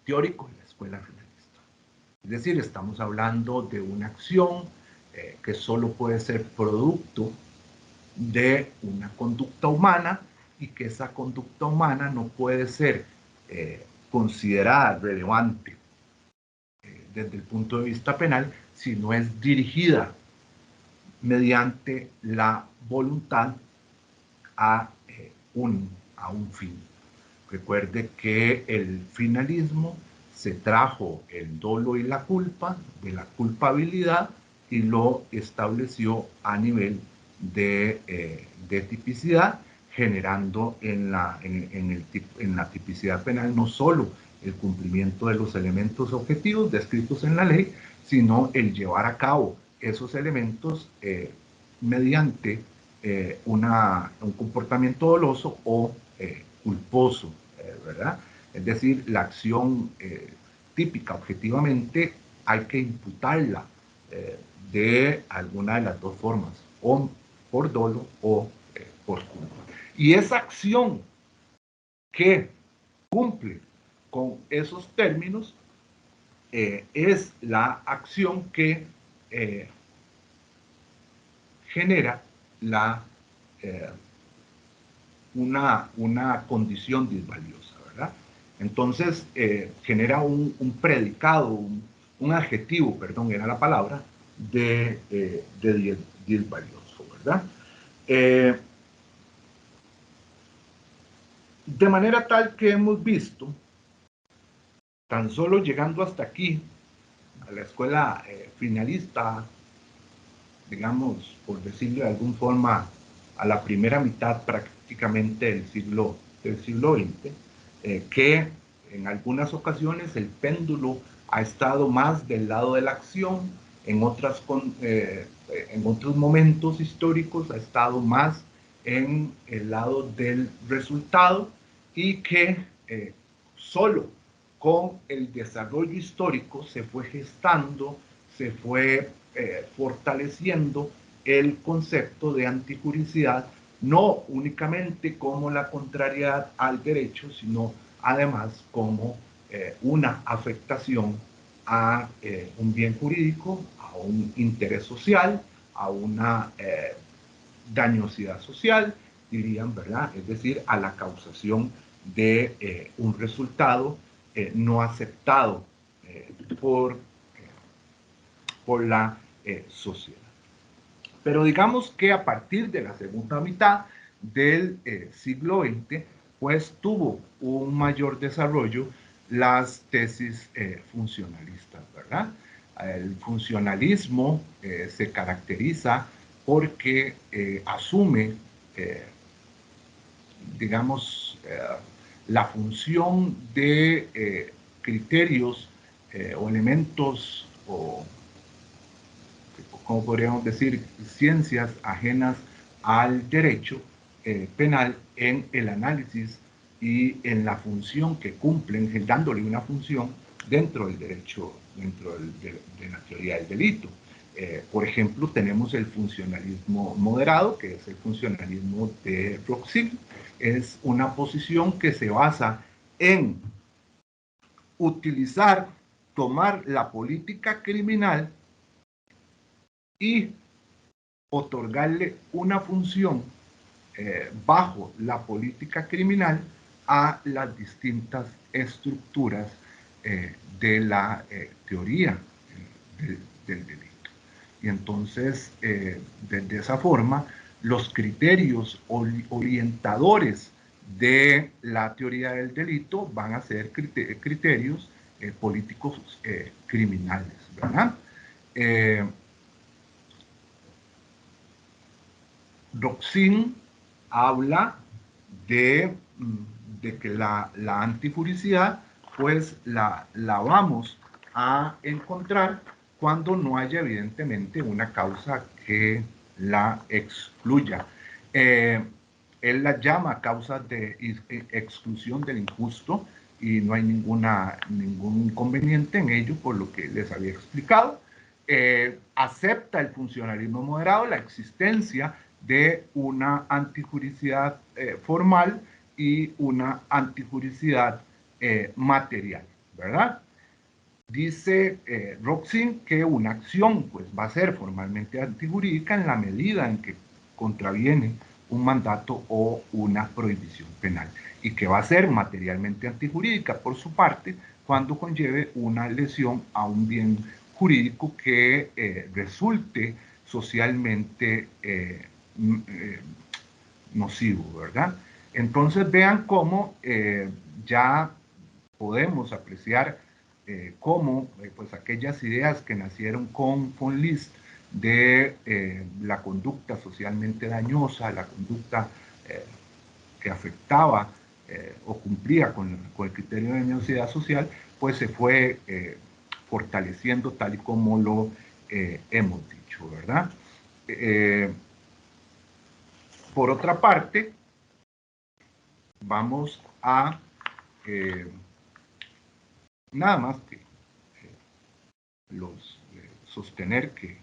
teórico de la escuela finalista. Es decir, estamos hablando de una acción que solo puede ser producto de una conducta humana y que esa conducta humana no puede ser considerada relevante desde el punto de vista penal si no es dirigida mediante la voluntad a un fin. Recuerde que el finalismo se trajo el dolo y la culpa de la culpabilidad y lo estableció a nivel de tipicidad, generando en la tipicidad penal no solo el cumplimiento de los elementos objetivos descritos en la ley, sino el llevar a cabo esos elementos mediante un comportamiento doloso o culposo, ¿verdad? Es decir, la acción típica objetivamente hay que imputarla de alguna de las dos formas, o por dolo o por culpa. Y esa acción que cumple con esos términos es la acción que genera una condición disvaliosa, ¿verdad? Entonces genera un predicado, un adjetivo, perdón, era la palabra, de disvalioso, ¿verdad? De manera tal que hemos visto, tan solo llegando hasta aquí, a la escuela finalista, digamos, por decirlo de alguna forma, a la primera mitad prácticamente del siglo XX, que en algunas ocasiones el péndulo ha estado más del lado de la acción, en otros momentos históricos ha estado más en el lado del resultado, y que solo con el desarrollo histórico se fue gestando, se fue fortaleciendo el concepto de antijuricidad, no únicamente como la contrariedad al derecho, sino además como una afectación a un bien jurídico, a un interés social, a una dañosidad social, dirían, ¿verdad? Es decir, a la causación de un resultado no aceptado por la sociedad. Pero digamos que a partir de la segunda mitad del siglo XX, pues tuvo un mayor desarrollo las tesis funcionalistas, ¿verdad? El funcionalismo se caracteriza porque asume, digamos, la función de criterios o elementos o, como podríamos decir, ciencias ajenas al derecho penal en el análisis y en la función que cumplen, dándole una función dentro del derecho, dentro de la teoría del delito. Por ejemplo, tenemos el funcionalismo moderado, que es el funcionalismo de Roxin. Es una posición que se basa en utilizar, tomar la política criminal y otorgarle una función bajo la política criminal a las distintas estructuras de la teoría del delito. Y entonces, de esa forma, los criterios orientadores de la teoría del delito van a ser criterios políticos criminales, ¿verdad? Roxin habla de que la antifuricidad pues la vamos a encontrar cuando no haya evidentemente una causa que la excluya. Él la llama causas de exclusión del injusto y no hay ningún inconveniente en ello por lo que les había explicado. Acepta el funcionalismo moderado la existencia de una antijuricidad formal y una antijuricidad material, ¿verdad? Dice Roxin que una acción pues, va a ser formalmente antijurídica en la medida en que contraviene un mandato o una prohibición penal y que va a ser materialmente antijurídica por su parte cuando conlleve una lesión a un bien jurídico que resulte socialmente nocivo, ¿verdad? Entonces vean cómo ya podemos apreciar cómo pues aquellas ideas que nacieron con von List de la conducta socialmente dañosa, la conducta que afectaba o cumplía con el criterio de dañosidad social, pues se fue fortaleciendo tal y como lo hemos dicho, ¿verdad? Por otra parte, vamos a nada más que sostener que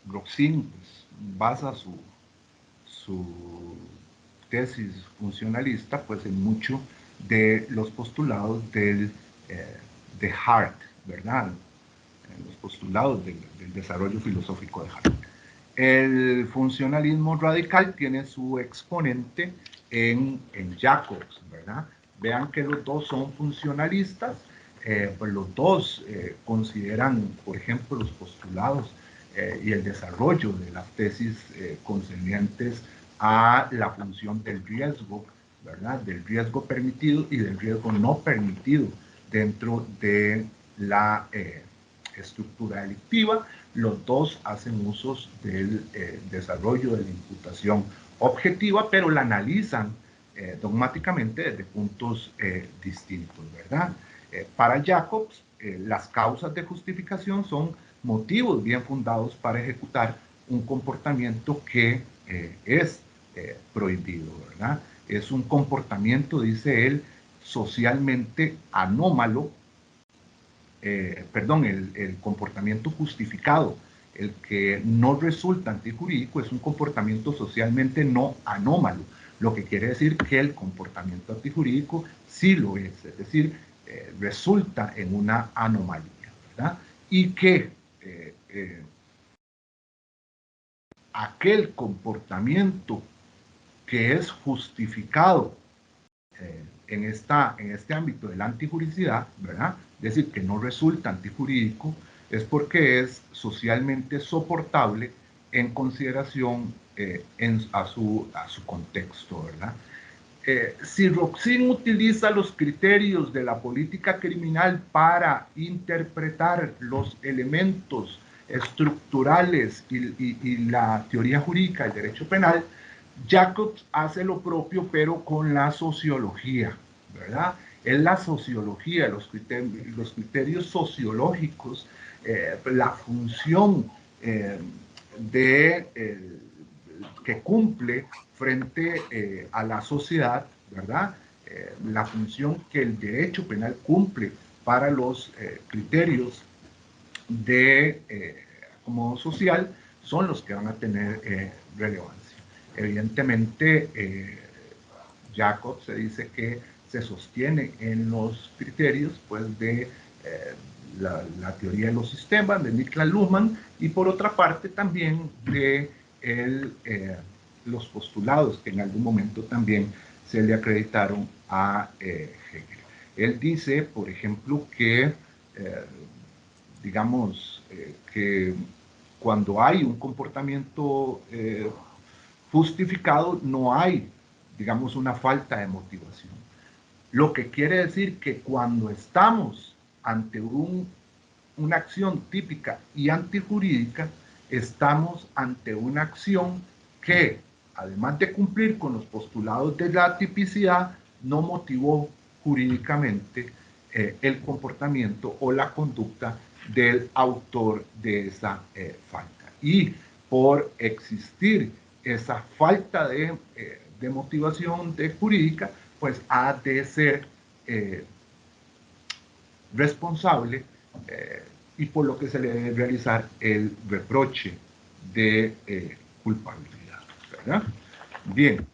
Roxin pues, basa su tesis funcionalista pues, en mucho de los postulados de Hart, ¿verdad? En los postulados del desarrollo filosófico de Hart. El funcionalismo radical tiene su exponente en Jacobs, ¿verdad? Vean que los dos son funcionalistas, pues los dos consideran, por ejemplo, los postulados y el desarrollo de las tesis concernientes a la función del riesgo, ¿verdad? Del riesgo permitido y del riesgo no permitido dentro de la estructura delictiva. Los dos hacen usos del desarrollo de la imputación objetiva, pero la analizan dogmáticamente desde puntos distintos, ¿verdad? Para Jacobs, las causas de justificación son motivos bien fundados para ejecutar un comportamiento que es prohibido, ¿verdad? Es un comportamiento, dice él, socialmente anómalo, el comportamiento justificado, el que no resulta antijurídico, es un comportamiento socialmente no anómalo, lo que quiere decir que el comportamiento antijurídico sí lo es decir, resulta en una anomalía, ¿verdad? Y que aquel comportamiento que es justificado en este ámbito de la antijuricidad, ¿verdad? Es decir, que no resulta antijurídico, es porque es socialmente soportable en consideración a su contexto, ¿verdad? Si Roxin utiliza los criterios de la política criminal para interpretar los elementos estructurales y la teoría jurídica del derecho penal, Jacobs hace lo propio, pero con la sociología, ¿verdad? Es la sociología, los criterios sociológicos, la función que cumple frente a la sociedad, ¿verdad? La función que el derecho penal cumple para los criterios de acomodo social son los que van a tener relevancia. Evidentemente, Jacob se dice que se sostiene en los criterios pues, de la teoría de los sistemas de Niklas Luhmann y por otra parte también de los postulados que en algún momento también se le acreditaron a Hegel. Él dice, por ejemplo, que que cuando hay un comportamiento justificado, no hay, digamos, una falta de motivación. Lo que quiere decir que cuando estamos ante una acción típica y antijurídica, estamos ante una acción que, además de cumplir con los postulados de la tipicidad, no motivó jurídicamente el comportamiento o la conducta del autor de esa falta. Y por existir esa falta de motivación jurídica, pues ha de ser responsable y por lo que se le debe realizar el reproche de culpabilidad, ¿verdad? Bien,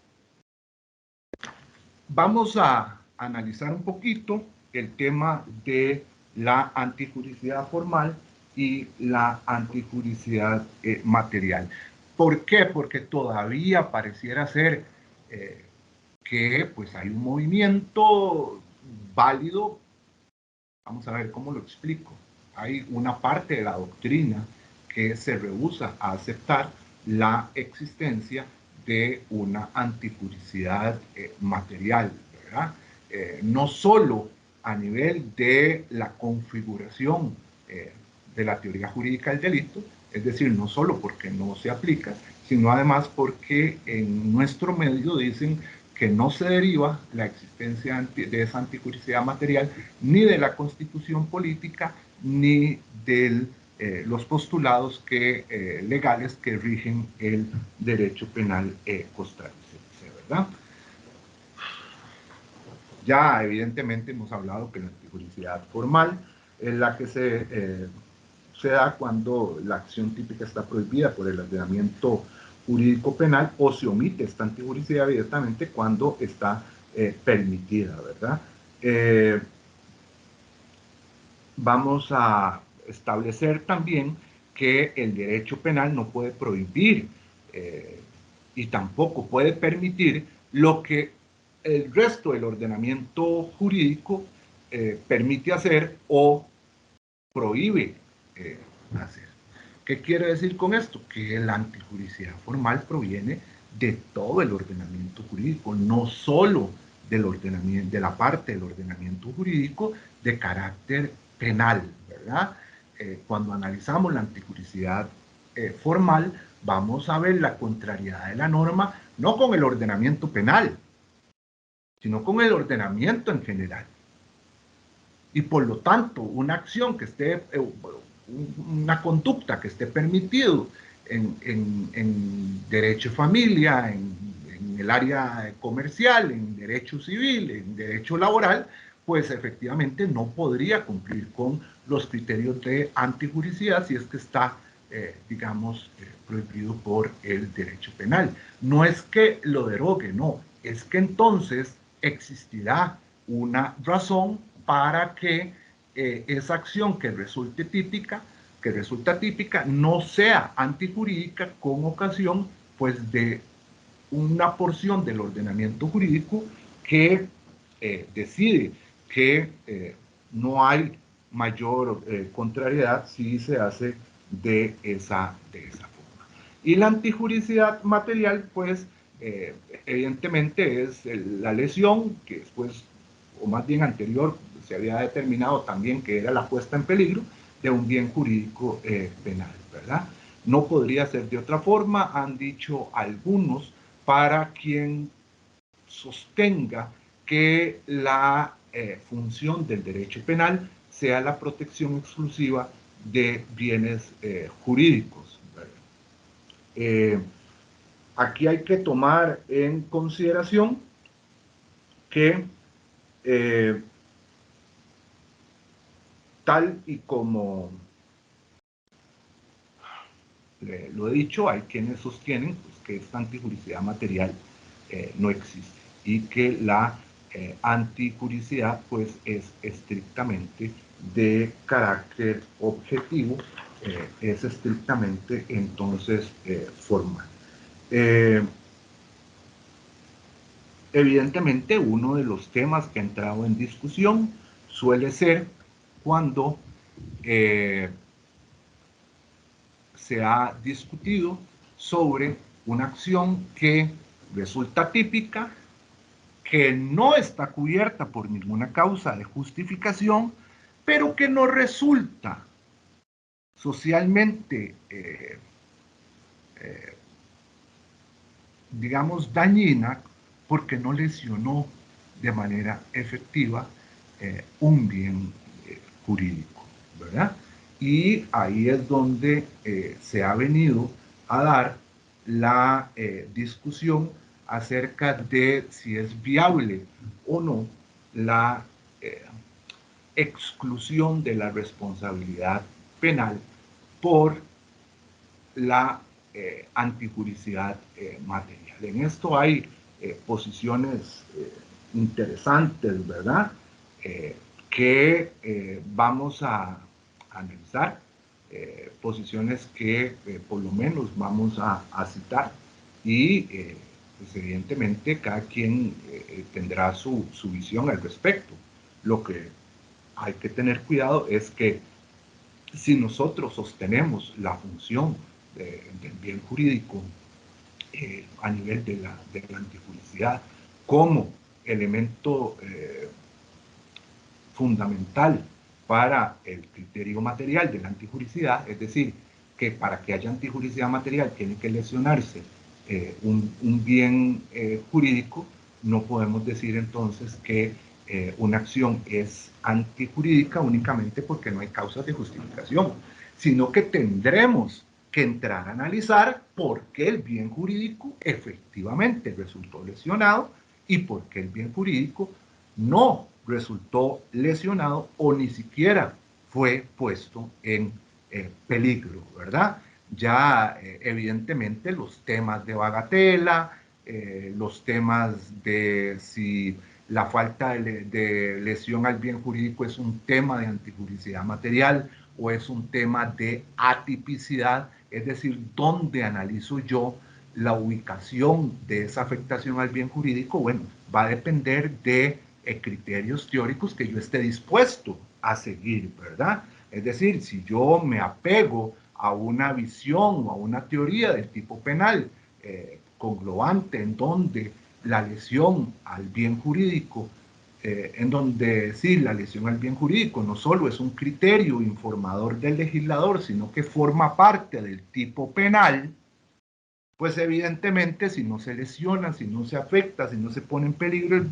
vamos a analizar un poquito el tema de la antijuricidad formal y la antijuricidad material. ¿Por qué? Porque todavía pareciera ser que pues hay un movimiento válido. Vamos a ver cómo lo explico. Hay una parte de la doctrina que se rehúsa a aceptar la existencia de una antijuricidad material, ¿verdad? No solo a nivel de la configuración de la teoría jurídica del delito, es decir, no solo porque no se aplica, sino además porque en nuestro medio dicen que no se deriva la existencia de esa antijuricidad material ni de la constitución política ni de los postulados legales que rigen el derecho penal costarricense, ¿verdad? Ya evidentemente hemos hablado que la antijuricidad formal es la que se da cuando la acción típica está prohibida por el ordenamiento jurídico penal o se omite esta antijuricidad abiertamente cuando está permitida, ¿verdad? Vamos a establecer también que el derecho penal no puede prohibir y tampoco puede permitir lo que el resto del ordenamiento jurídico permite hacer o prohíbe hacer. ¿Qué quiere decir con esto? Que la antijuricidad formal proviene de todo el ordenamiento jurídico, no solo del ordenamiento, de la parte del ordenamiento jurídico de carácter penal, ¿verdad? Cuando analizamos la antijuricidad formal, vamos a ver la contrariedad de la norma, no con el ordenamiento penal, sino con el ordenamiento en general. Y por lo tanto, una acción que esté, una conducta que esté permitido en derecho de familia, en el área comercial, en derecho civil, en derecho laboral, pues efectivamente no podría cumplir con los criterios de antijuricidad si es que está, digamos, prohibido por el derecho penal. No es que lo derogue, no, es que entonces existirá una razón para que esa acción que resulta típica no sea antijurídica con ocasión pues de una porción del ordenamiento jurídico que decide que no hay mayor contrariedad si se hace de esa forma. Y la antijuricidad material, pues, evidentemente es la lesión que después, o más bien anterior, se había determinado también que era la puesta en peligro de un bien jurídico penal, ¿verdad? No podría ser de otra forma, han dicho algunos, para quien sostenga que la función del derecho penal sea la protección exclusiva de bienes jurídicos. Aquí hay que tomar en consideración que tal y como lo he dicho, hay quienes sostienen pues, que esta antijuricidad material no existe y que la antijuricidad pues, es estrictamente de carácter objetivo, es estrictamente entonces formal. Evidentemente, uno de los temas que ha entrado en discusión suele ser cuando se ha discutido sobre una acción que resulta típica, que no está cubierta por ninguna causa de justificación, pero que no resulta socialmente, digamos, dañina porque no lesionó de manera efectiva un bien jurídico, ¿verdad? Y ahí es donde se ha venido a dar la discusión acerca de si es viable o no la exclusión de la responsabilidad penal por la antijuricidad material. En esto hay posiciones interesantes, ¿verdad? Que vamos a analizar, posiciones que por lo menos vamos a citar y pues evidentemente cada quien tendrá su visión al respecto. Lo que hay que tener cuidado es que si nosotros sostenemos la función del bien jurídico a nivel de la antijuricidad como elemento fundamental para el criterio material de la antijuricidad, es decir, que para que haya antijuricidad material tiene que lesionarse un bien jurídico, no podemos decir entonces que una acción es antijurídica únicamente porque no hay causas de justificación, sino que tendremos que entrar a analizar por qué el bien jurídico efectivamente resultó lesionado y por qué el bien jurídico no resultó lesionado o ni siquiera fue puesto en peligro, ¿verdad? Ya evidentemente los temas de bagatela, los temas de si la falta de lesión al bien jurídico es un tema de antijuricidad material o es un tema de atipicidad, es decir, dónde analizo yo la ubicación de esa afectación al bien jurídico, bueno, va a depender de criterios teóricos que yo esté dispuesto a seguir, ¿verdad? Es decir, si yo me apego a una visión o a una teoría del tipo penal conglobante en donde la lesión al bien jurídico, en donde sí, la lesión al bien jurídico no solo es un criterio informador del legislador, sino que forma parte del tipo penal, pues evidentemente si no se lesiona, si no se afecta, si no se pone en peligro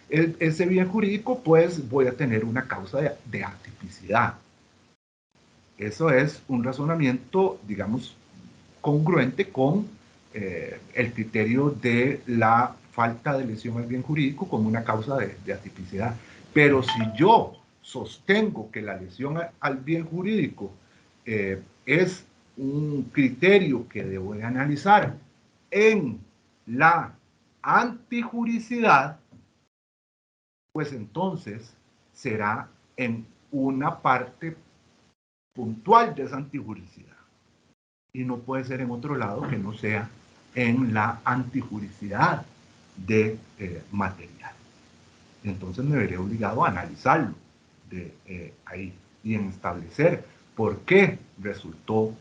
ese bien jurídico, pues voy a tener una causa de atipicidad. Eso es un razonamiento, digamos, congruente con el criterio de la falta de lesión al bien jurídico como una causa de atipicidad. Pero si yo sostengo que la lesión al bien jurídico es un criterio que debo de analizar en la antijuricidad, pues entonces será en una parte puntual de esa antijuricidad. Y no puede ser en otro lado que no sea en la antijuricidad de material. Entonces me veré obligado a analizarlo de ahí y en establecer por qué resultó,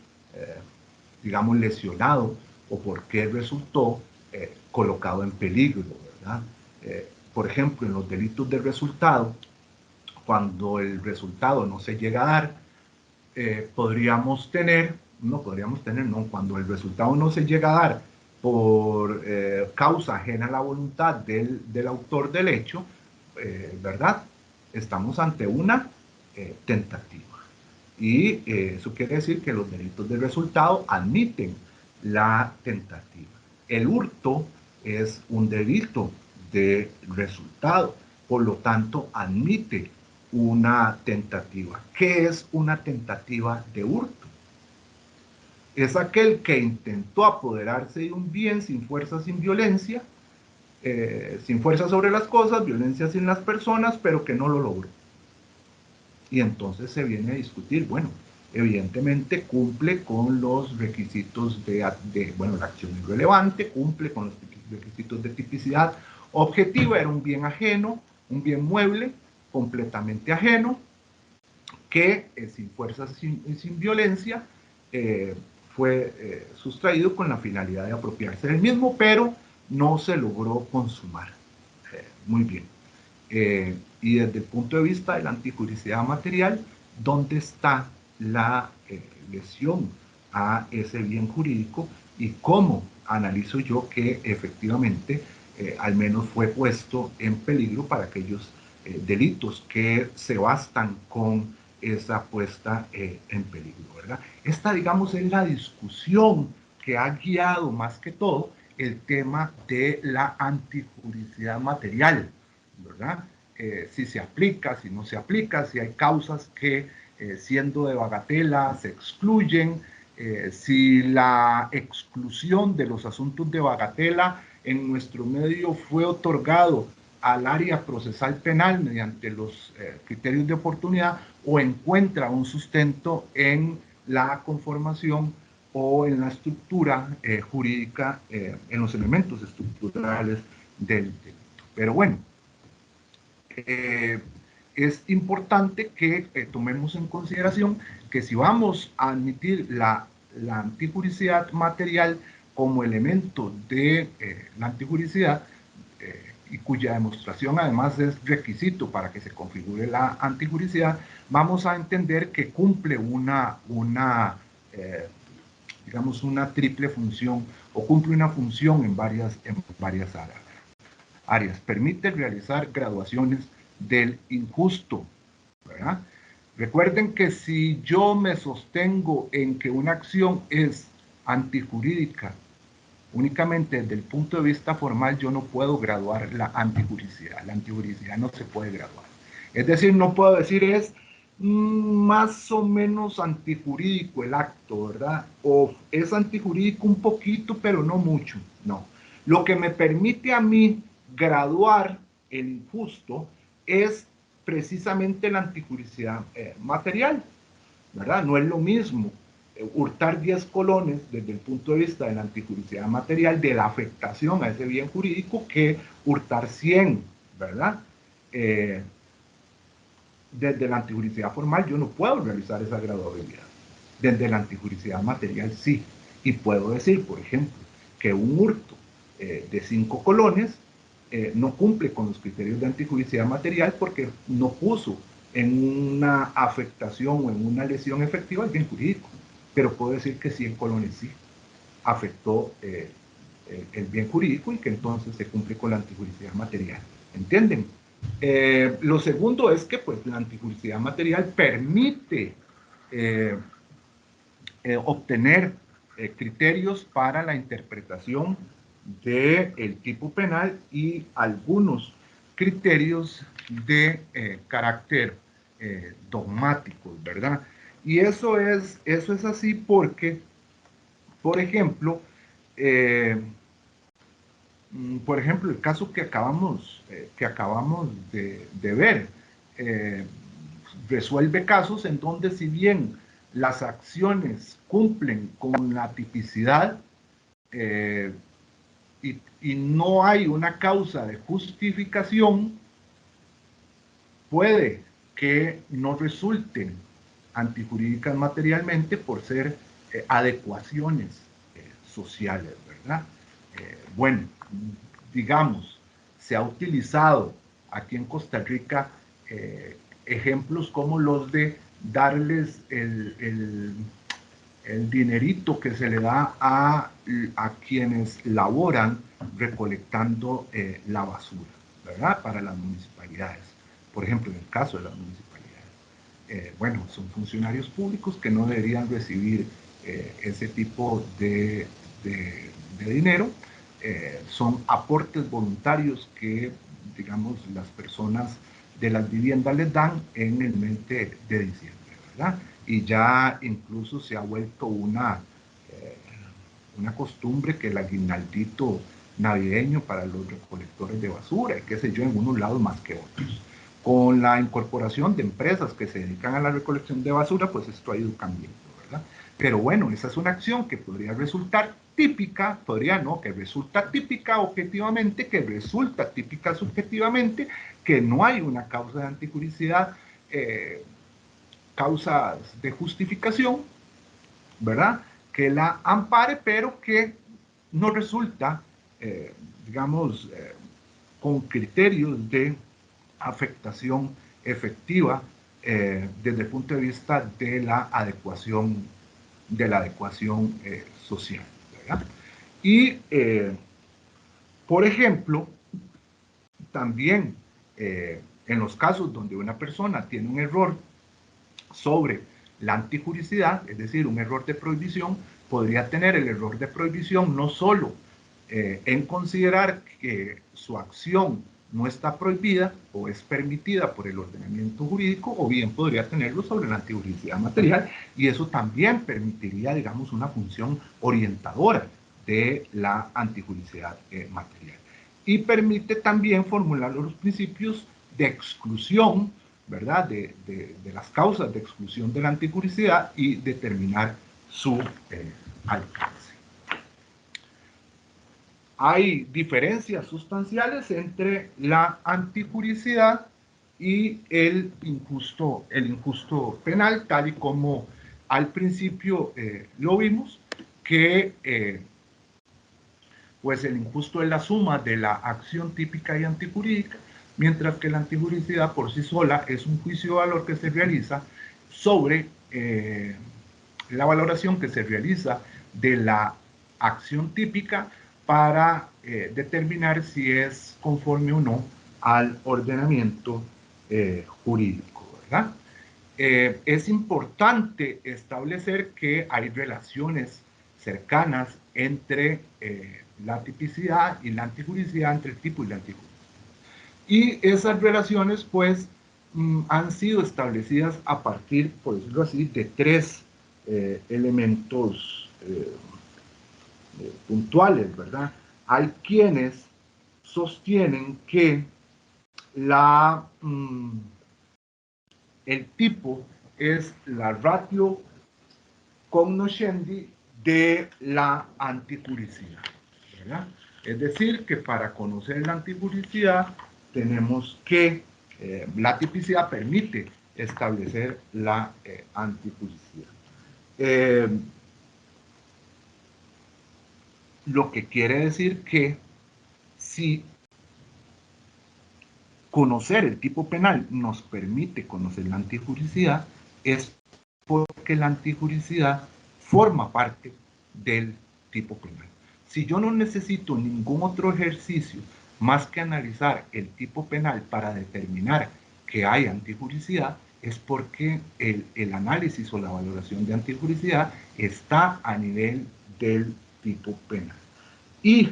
digamos, lesionado o por qué resultó colocado en peligro, ¿verdad? Por ejemplo, en los delitos de resultado, cuando el resultado no se llega a dar, cuando el resultado no se llega a dar por causa ajena a la voluntad del autor del hecho, ¿verdad? Estamos ante una tentativa. Y eso quiere decir que los delitos de resultado admiten la tentativa. El hurto es un delito de resultado, por lo tanto admite una tentativa. ¿Qué es una tentativa de hurto? Es aquel que intentó apoderarse de un bien sin fuerza, sin violencia, sin fuerza sobre las cosas, violencia sin las personas, pero que no lo logró. Y entonces se viene a discutir, bueno, evidentemente cumple con los requisitos bueno, la acción irrelevante, cumple con los requisitos de tipicidad objetiva, era un bien ajeno, un bien mueble, completamente ajeno, que sin fuerza y sin violencia fue sustraído con la finalidad de apropiarse del mismo, pero no se logró consumar. Muy bien. Y desde el punto de vista de la antijuricidad material, ¿dónde está la lesión a ese bien jurídico y cómo analizo yo que efectivamente al menos fue puesto en peligro para aquellos delitos que se bastan con esa puesta en peligro, ¿verdad? Esta, digamos, es la discusión que ha guiado más que todo el tema de la antijuricidad material, ¿verdad? Si se aplica, si no se aplica, si hay causas que siendo de bagatela se excluyen, si la exclusión de los asuntos de bagatela en nuestro medio fue otorgado al área procesal penal mediante los criterios de oportunidad o encuentra un sustento en la conformación o en la estructura jurídica, en los elementos estructurales del delito. Pero bueno, es importante que tomemos en consideración que si vamos a admitir la antijuricidad material como elemento de la antijuricidad, y cuya demostración además es requisito para que se configure la antijuricidad, vamos a entender que cumple digamos, una triple función o cumple una función en varias áreas. Permite realizar graduaciones del injusto, ¿verdad? Recuerden que si yo me sostengo en que una acción es antijurídica únicamente desde el punto de vista formal, yo no puedo graduar la antijuricidad. La antijuricidad no se puede graduar. Es decir, no puedo decir es más o menos antijurídico el acto, ¿verdad? O es antijurídico un poquito, pero no mucho. No. Lo que me permite a mí graduar el injusto es precisamente la antijuricidad material, ¿verdad? No es lo mismo hurtar 10 colones desde el punto de vista de la antijuricidad material, de la afectación a ese bien jurídico, que hurtar 100, ¿verdad? Desde la antijuricidad formal yo no puedo realizar esa graduabilidad. Desde la antijuricidad material sí. Y puedo decir, por ejemplo, que un hurto de 5 colones no cumple con los criterios de antijuricidad material porque no puso en una afectación o en una lesión efectiva el bien jurídico. Pero puedo decir que 100 colones sí afectó el bien jurídico y que entonces se cumple con la antijuricidad material. ¿Entienden? Lo segundo es que pues, la antijuricidad material permite obtener criterios para la interpretación del tipo penal y algunos criterios de carácter dogmático, ¿verdad? Y eso es así porque, por ejemplo, el caso que acabamos de ver resuelve casos en donde si bien las acciones cumplen con la tipicidad y no hay una causa de justificación, puede que no resulten antijurídicas materialmente por ser adecuaciones sociales, ¿verdad? Bueno, digamos, se ha utilizado aquí en Costa Rica ejemplos como los de darles el dinerito que se le da a quienes laboran recolectando la basura, ¿verdad? Para las municipalidades. Por ejemplo, en el caso de las municipalidades. Bueno, son funcionarios públicos que no deberían recibir ese tipo de dinero. Son aportes voluntarios que, digamos, las personas de las viviendas les dan en el mes de diciembre, ¿verdad? Y ya incluso se ha vuelto una costumbre que el aguinaldito navideño para los recolectores de basura, y qué sé yo, en unos lados más que otros. Con la incorporación de empresas que se dedican a la recolección de basura, pues esto ha ido cambiando, ¿verdad? Pero bueno, esa es una acción que podría resultar típica, podría no, que resulta típica objetivamente, que resulta típica subjetivamente, que no hay una causa de anticuricidad, causas de justificación, ¿verdad? Que la ampare, pero que no resulta, digamos, con criterios de afectación efectiva desde el punto de vista de la adecuación social, ¿verdad? Y, por ejemplo, también en los casos donde una persona tiene un error sobre la antijuricidad, es decir, un error de prohibición, podría tener el error de prohibición no solo en considerar que su acción no está prohibida o es permitida por el ordenamiento jurídico, o bien podría tenerlo sobre la antijuricidad material, y eso también permitiría, digamos, una función orientadora de la antijuricidad material. Y permite también formular los principios de exclusión, ¿verdad?, de las causas de exclusión de la anticuricidad y determinar su alcance. Hay diferencias sustanciales entre la anticuricidad y el injusto penal, tal y como al principio lo vimos, que pues el injusto es la suma de la acción típica y antijurídica, mientras que la antijuricidad por sí sola es un juicio de valor que se realiza sobre la valoración que se realiza de la acción típica para determinar si es conforme o no al ordenamiento jurídico, ¿verdad? Es importante establecer que hay relaciones cercanas entre la tipicidad y la antijuricidad, entre el tipo y la antijuricidad. Y esas relaciones, pues, han sido establecidas a partir, por decirlo así, de tres elementos puntuales, ¿verdad? Hay quienes sostienen que el tipo es la ratio cognoscendi de la antijuricidad, ¿verdad? Es decir, que para conocer la antijuricidad tenemos que, la tipicidad permite establecer la antijuricidad. Lo que quiere decir que si conocer el tipo penal nos permite conocer la antijuricidad, es porque la antijuricidad forma parte del tipo penal. Si yo no necesito ningún otro ejercicio más que analizar el tipo penal para determinar que hay antijuricidad, es porque el análisis o la valoración de antijuricidad está a nivel del tipo penal. Y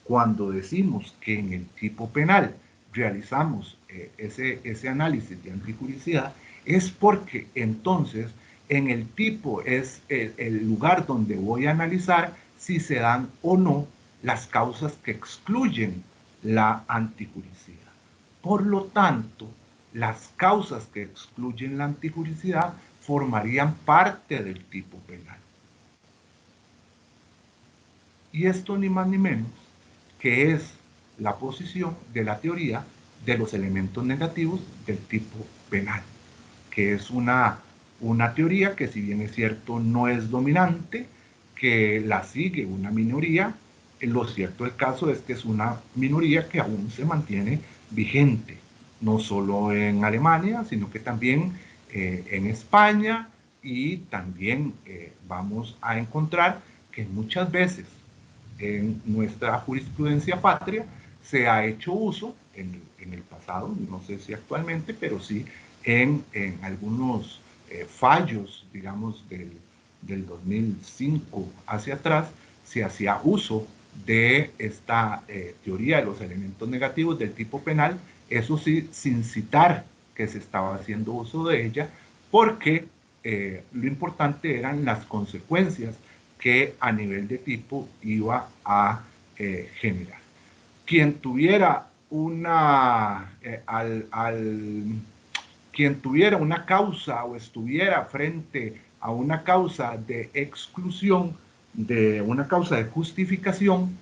cuando decimos que en el tipo penal realizamos ese análisis de antijuricidad, es porque entonces en el tipo es el lugar donde voy a analizar si se dan o no las causas que excluyen la antijuricidad. Por lo tanto, las causas que excluyen la antijuricidad formarían parte del tipo penal. Y esto ni más ni menos que es la posición de la teoría de los elementos negativos del tipo penal, que es una teoría que, si bien es cierto, no es dominante, que la sigue una minoría. Lo cierto del caso es que es una minoría que aún se mantiene vigente, no solo en Alemania, sino que también en España, y también vamos a encontrar que muchas veces en nuestra jurisprudencia patria se ha hecho uso en el pasado, no sé si actualmente, pero sí en algunos fallos, digamos, del 2005 hacia atrás, se hacía uso de esta teoría de los elementos negativos del tipo penal, eso sí, sin citar que se estaba haciendo uso de ella, porque lo importante eran las consecuencias que a nivel de tipo iba a generar. Quien tuviera quien tuviera una causa o estuviera frente a una causa de exclusión, de una causa de justificación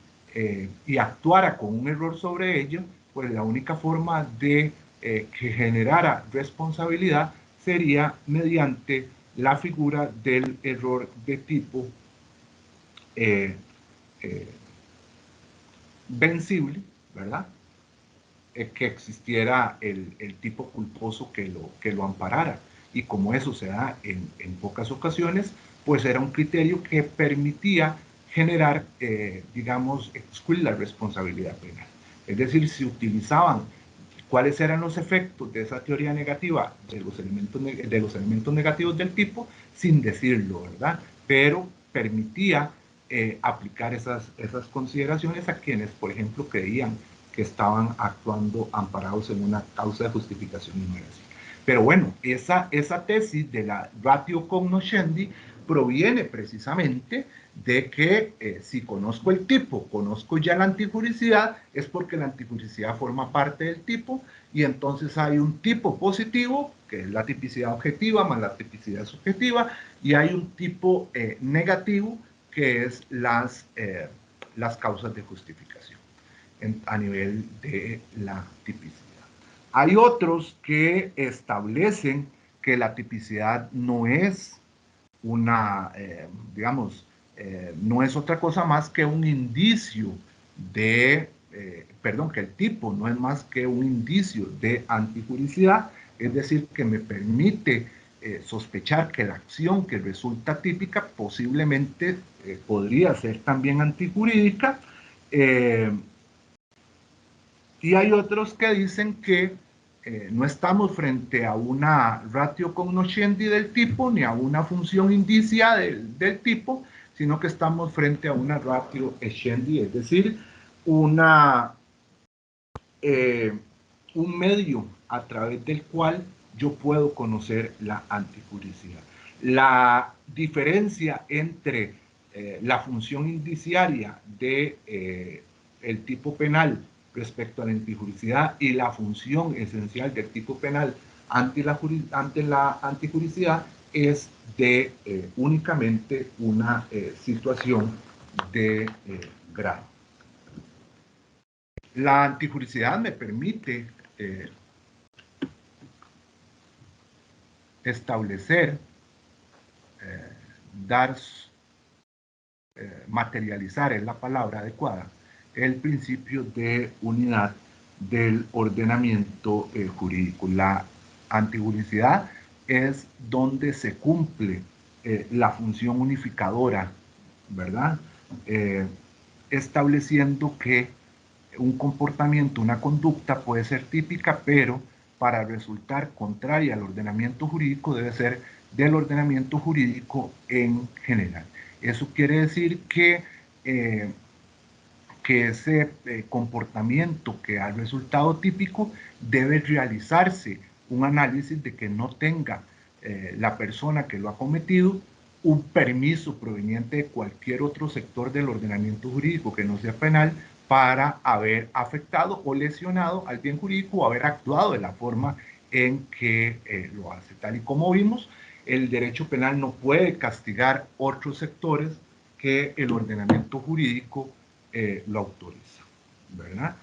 y actuara con un error sobre ello, pues la única forma de que generara responsabilidad sería mediante la figura del error de tipo eh, eh, vencible, ¿verdad? Que existiera el tipo culposo que lo amparara. Y como eso se da en pocas ocasiones, pues era un criterio que permitía generar, digamos, excluir la responsabilidad penal. Es decir, si utilizaban cuáles eran los efectos de esa teoría negativa de los elementos negativos del tipo, sin decirlo, ¿verdad? Pero permitía aplicar esas consideraciones a quienes, por ejemplo, creían que estaban actuando amparados en una causa de justificación y no era así. Pero bueno, esa tesis de la ratio cognoscendi proviene precisamente de que si conozco el tipo, conozco ya la antijuricidad, es porque la antijuricidad forma parte del tipo y entonces hay un tipo positivo, que es la tipicidad objetiva más la tipicidad subjetiva, y hay un tipo negativo, que es las causas de justificación a nivel de la tipicidad. Hay otros que establecen que la tipicidad no es una, digamos, no es otra cosa más que un indicio de, perdón, que el tipo no es más que un indicio de antijuricidad, es decir, que me permite sospechar que la acción que resulta típica posiblemente podría ser también antijurídica, y hay otros que dicen que no estamos frente a una ratio cognoscendi del tipo, ni a una función indicia del tipo, sino que estamos frente a una ratio escendi, es decir, un medio a través del cual yo puedo conocer la antijuricidad. La diferencia entre la función indiciaria de el tipo penal respecto a la antijuricidad y la función esencial del tipo penal ante la antijuricidad es de únicamente una situación de grado. La antijuricidad me permite establecer, dar, materializar es la palabra adecuada, el principio de unidad del ordenamiento jurídico. La antijuricidad es donde se cumple la función unificadora, ¿verdad? Estableciendo que un comportamiento, una conducta puede ser típica, pero para resultar contraria al ordenamiento jurídico debe ser del ordenamiento jurídico en general. Eso quiere decir que ese comportamiento que ha resultado típico debe realizarse un análisis de que no tenga la persona que lo ha cometido un permiso proveniente de cualquier otro sector del ordenamiento jurídico que no sea penal para haber afectado o lesionado al bien jurídico o haber actuado de la forma en que lo hace. Tal y como vimos, el derecho penal no puede castigar otros sectores que el ordenamiento jurídico lo autoriza, ¿verdad?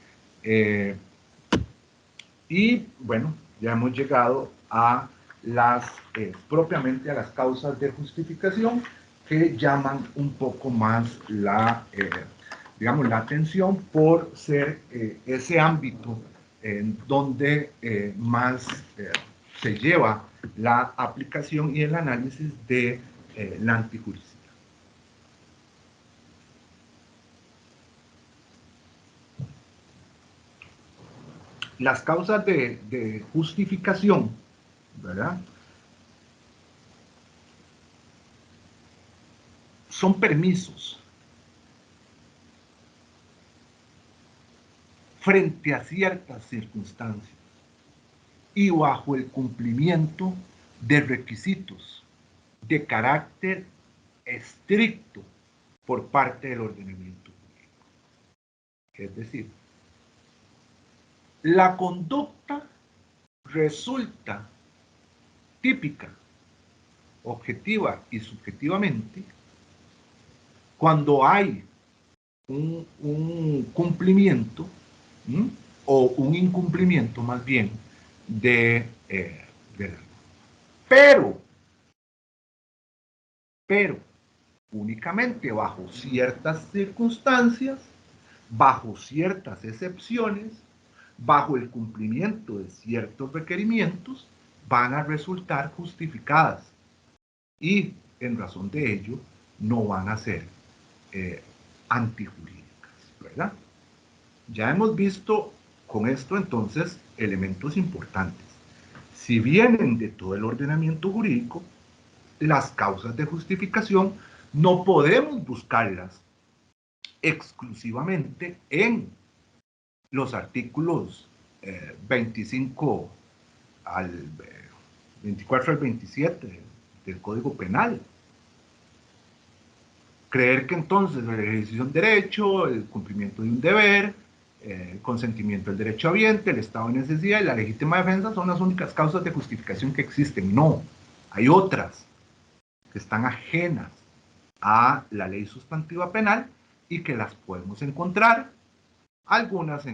Y bueno, ya hemos llegado a propiamente a las causas de justificación que llaman un poco más digamos, la atención por ser ese ámbito en donde más se lleva la aplicación y el análisis de la antijuricidad. Las causas de justificación, ¿verdad?, son permisos frente a ciertas circunstancias y bajo el cumplimiento de requisitos de carácter estricto por parte del ordenamiento jurídico. Es decir, la conducta resulta típica, objetiva y subjetivamente cuando hay un cumplimiento, ¿m?, o un incumplimiento más bien de la norma. Pero únicamente bajo ciertas circunstancias, bajo ciertas excepciones, bajo el cumplimiento de ciertos requerimientos, van a resultar justificadas y en razón de ello no van a ser antijurídicas, ¿verdad? Ya hemos visto con esto entonces elementos importantes. Si vienen de todo el ordenamiento jurídico, las causas de justificación no podemos buscarlas exclusivamente en los artículos 25 al 24 al 27 del Código Penal. Creer que entonces la ejercicio de un derecho, el cumplimiento de un deber, el consentimiento del derecho habiente, el estado de necesidad y la legítima defensa son las únicas causas de justificación que existen. No, hay otras que están ajenas a la ley sustantiva penal y que las podemos encontrar. Algunas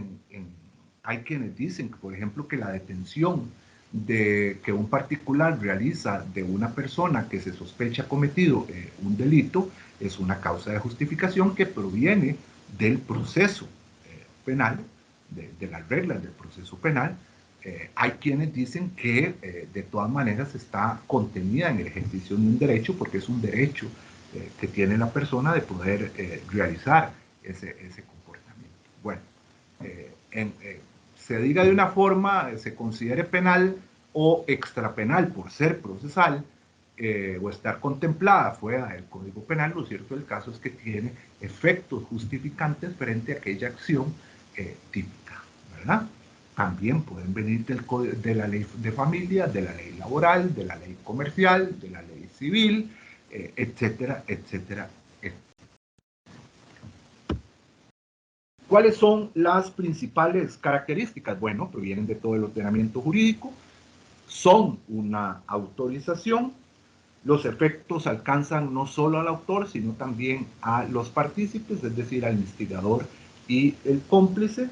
hay quienes dicen, por ejemplo, que la detención que un particular realiza de una persona que se sospecha ha cometido un delito es una causa de justificación que proviene del proceso penal, de las reglas del proceso penal. Hay quienes dicen que de todas maneras está contenida en el ejercicio de un derecho porque es un derecho que tiene la persona de poder realizar ese comportamiento. Bueno, se diga de una forma, se considere penal o extrapenal por ser procesal o estar contemplada fuera del Código Penal, lo cierto del caso es que tiene efectos justificantes frente a aquella acción típica, ¿verdad? También pueden venir de la ley de familia, de la ley laboral, de la ley comercial, de la ley civil, etcétera, etcétera, etcétera. ¿Cuáles son las principales características? Bueno, provienen de todo el ordenamiento jurídico, son una autorización, los efectos alcanzan no solo al autor, sino también a los partícipes, es decir, al instigador y el cómplice,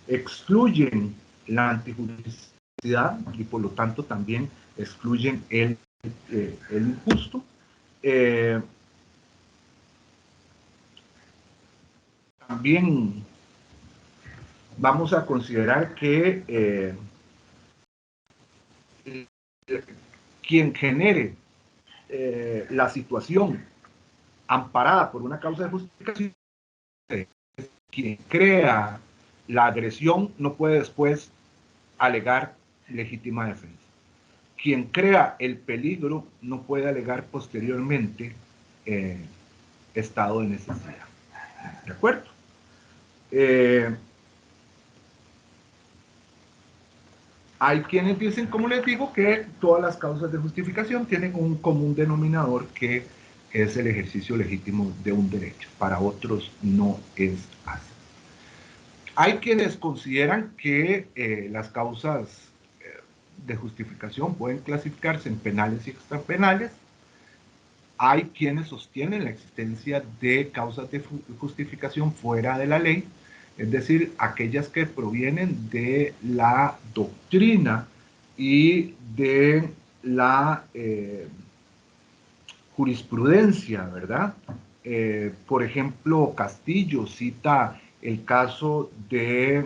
excluyen la antijuridicidad y por lo tanto también excluyen el injusto. También vamos a considerar que quien genere la situación amparada por una causa de justificación, quien crea la agresión no puede después alegar legítima defensa. Quien crea el peligro no puede alegar posteriormente estado de necesidad. ¿De acuerdo? Hay quienes dicen, como les digo, que todas las causas de justificación tienen un común denominador que es el ejercicio legítimo de un derecho. Para otros no es así. Hay quienes consideran que las causas de justificación pueden clasificarse en penales y extrapenales. Hay quienes sostienen la existencia de causas de justificación fuera de la ley, es decir, aquellas que provienen de la doctrina y de la jurisprudencia, ¿verdad? Por ejemplo, Castillo cita el caso de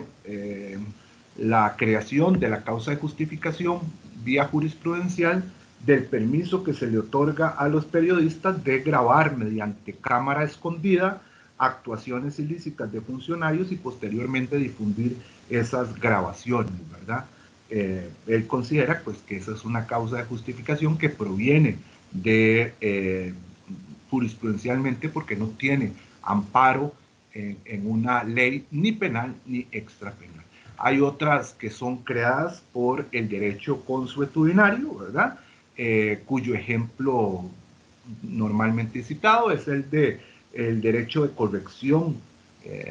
la creación de la causa de justificación vía jurisprudencial del permiso que se le otorga a los periodistas de grabar mediante cámara escondida actuaciones ilícitas de funcionarios y posteriormente difundir esas grabaciones, ¿verdad? Él considera pues que esa es una causa de justificación que proviene de jurisprudencialmente porque no tiene amparo en una ley ni penal ni extrapenal. Hay otras que son creadas por el derecho consuetudinario, ¿verdad? Cuyo ejemplo normalmente citado es el derecho de corrección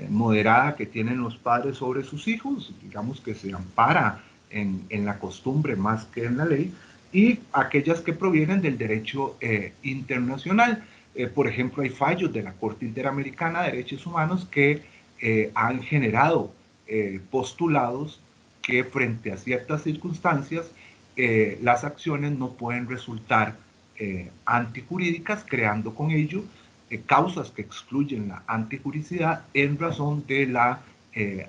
moderada que tienen los padres sobre sus hijos, digamos que se ampara en la costumbre más que en la ley, y aquellas que provienen del derecho internacional. Por ejemplo, hay fallos de la Corte Interamericana de Derechos Humanos que han generado postulados que frente a ciertas circunstancias las acciones no pueden resultar antijurídicas, creando con ello causas que excluyen la antijuricidad en razón de la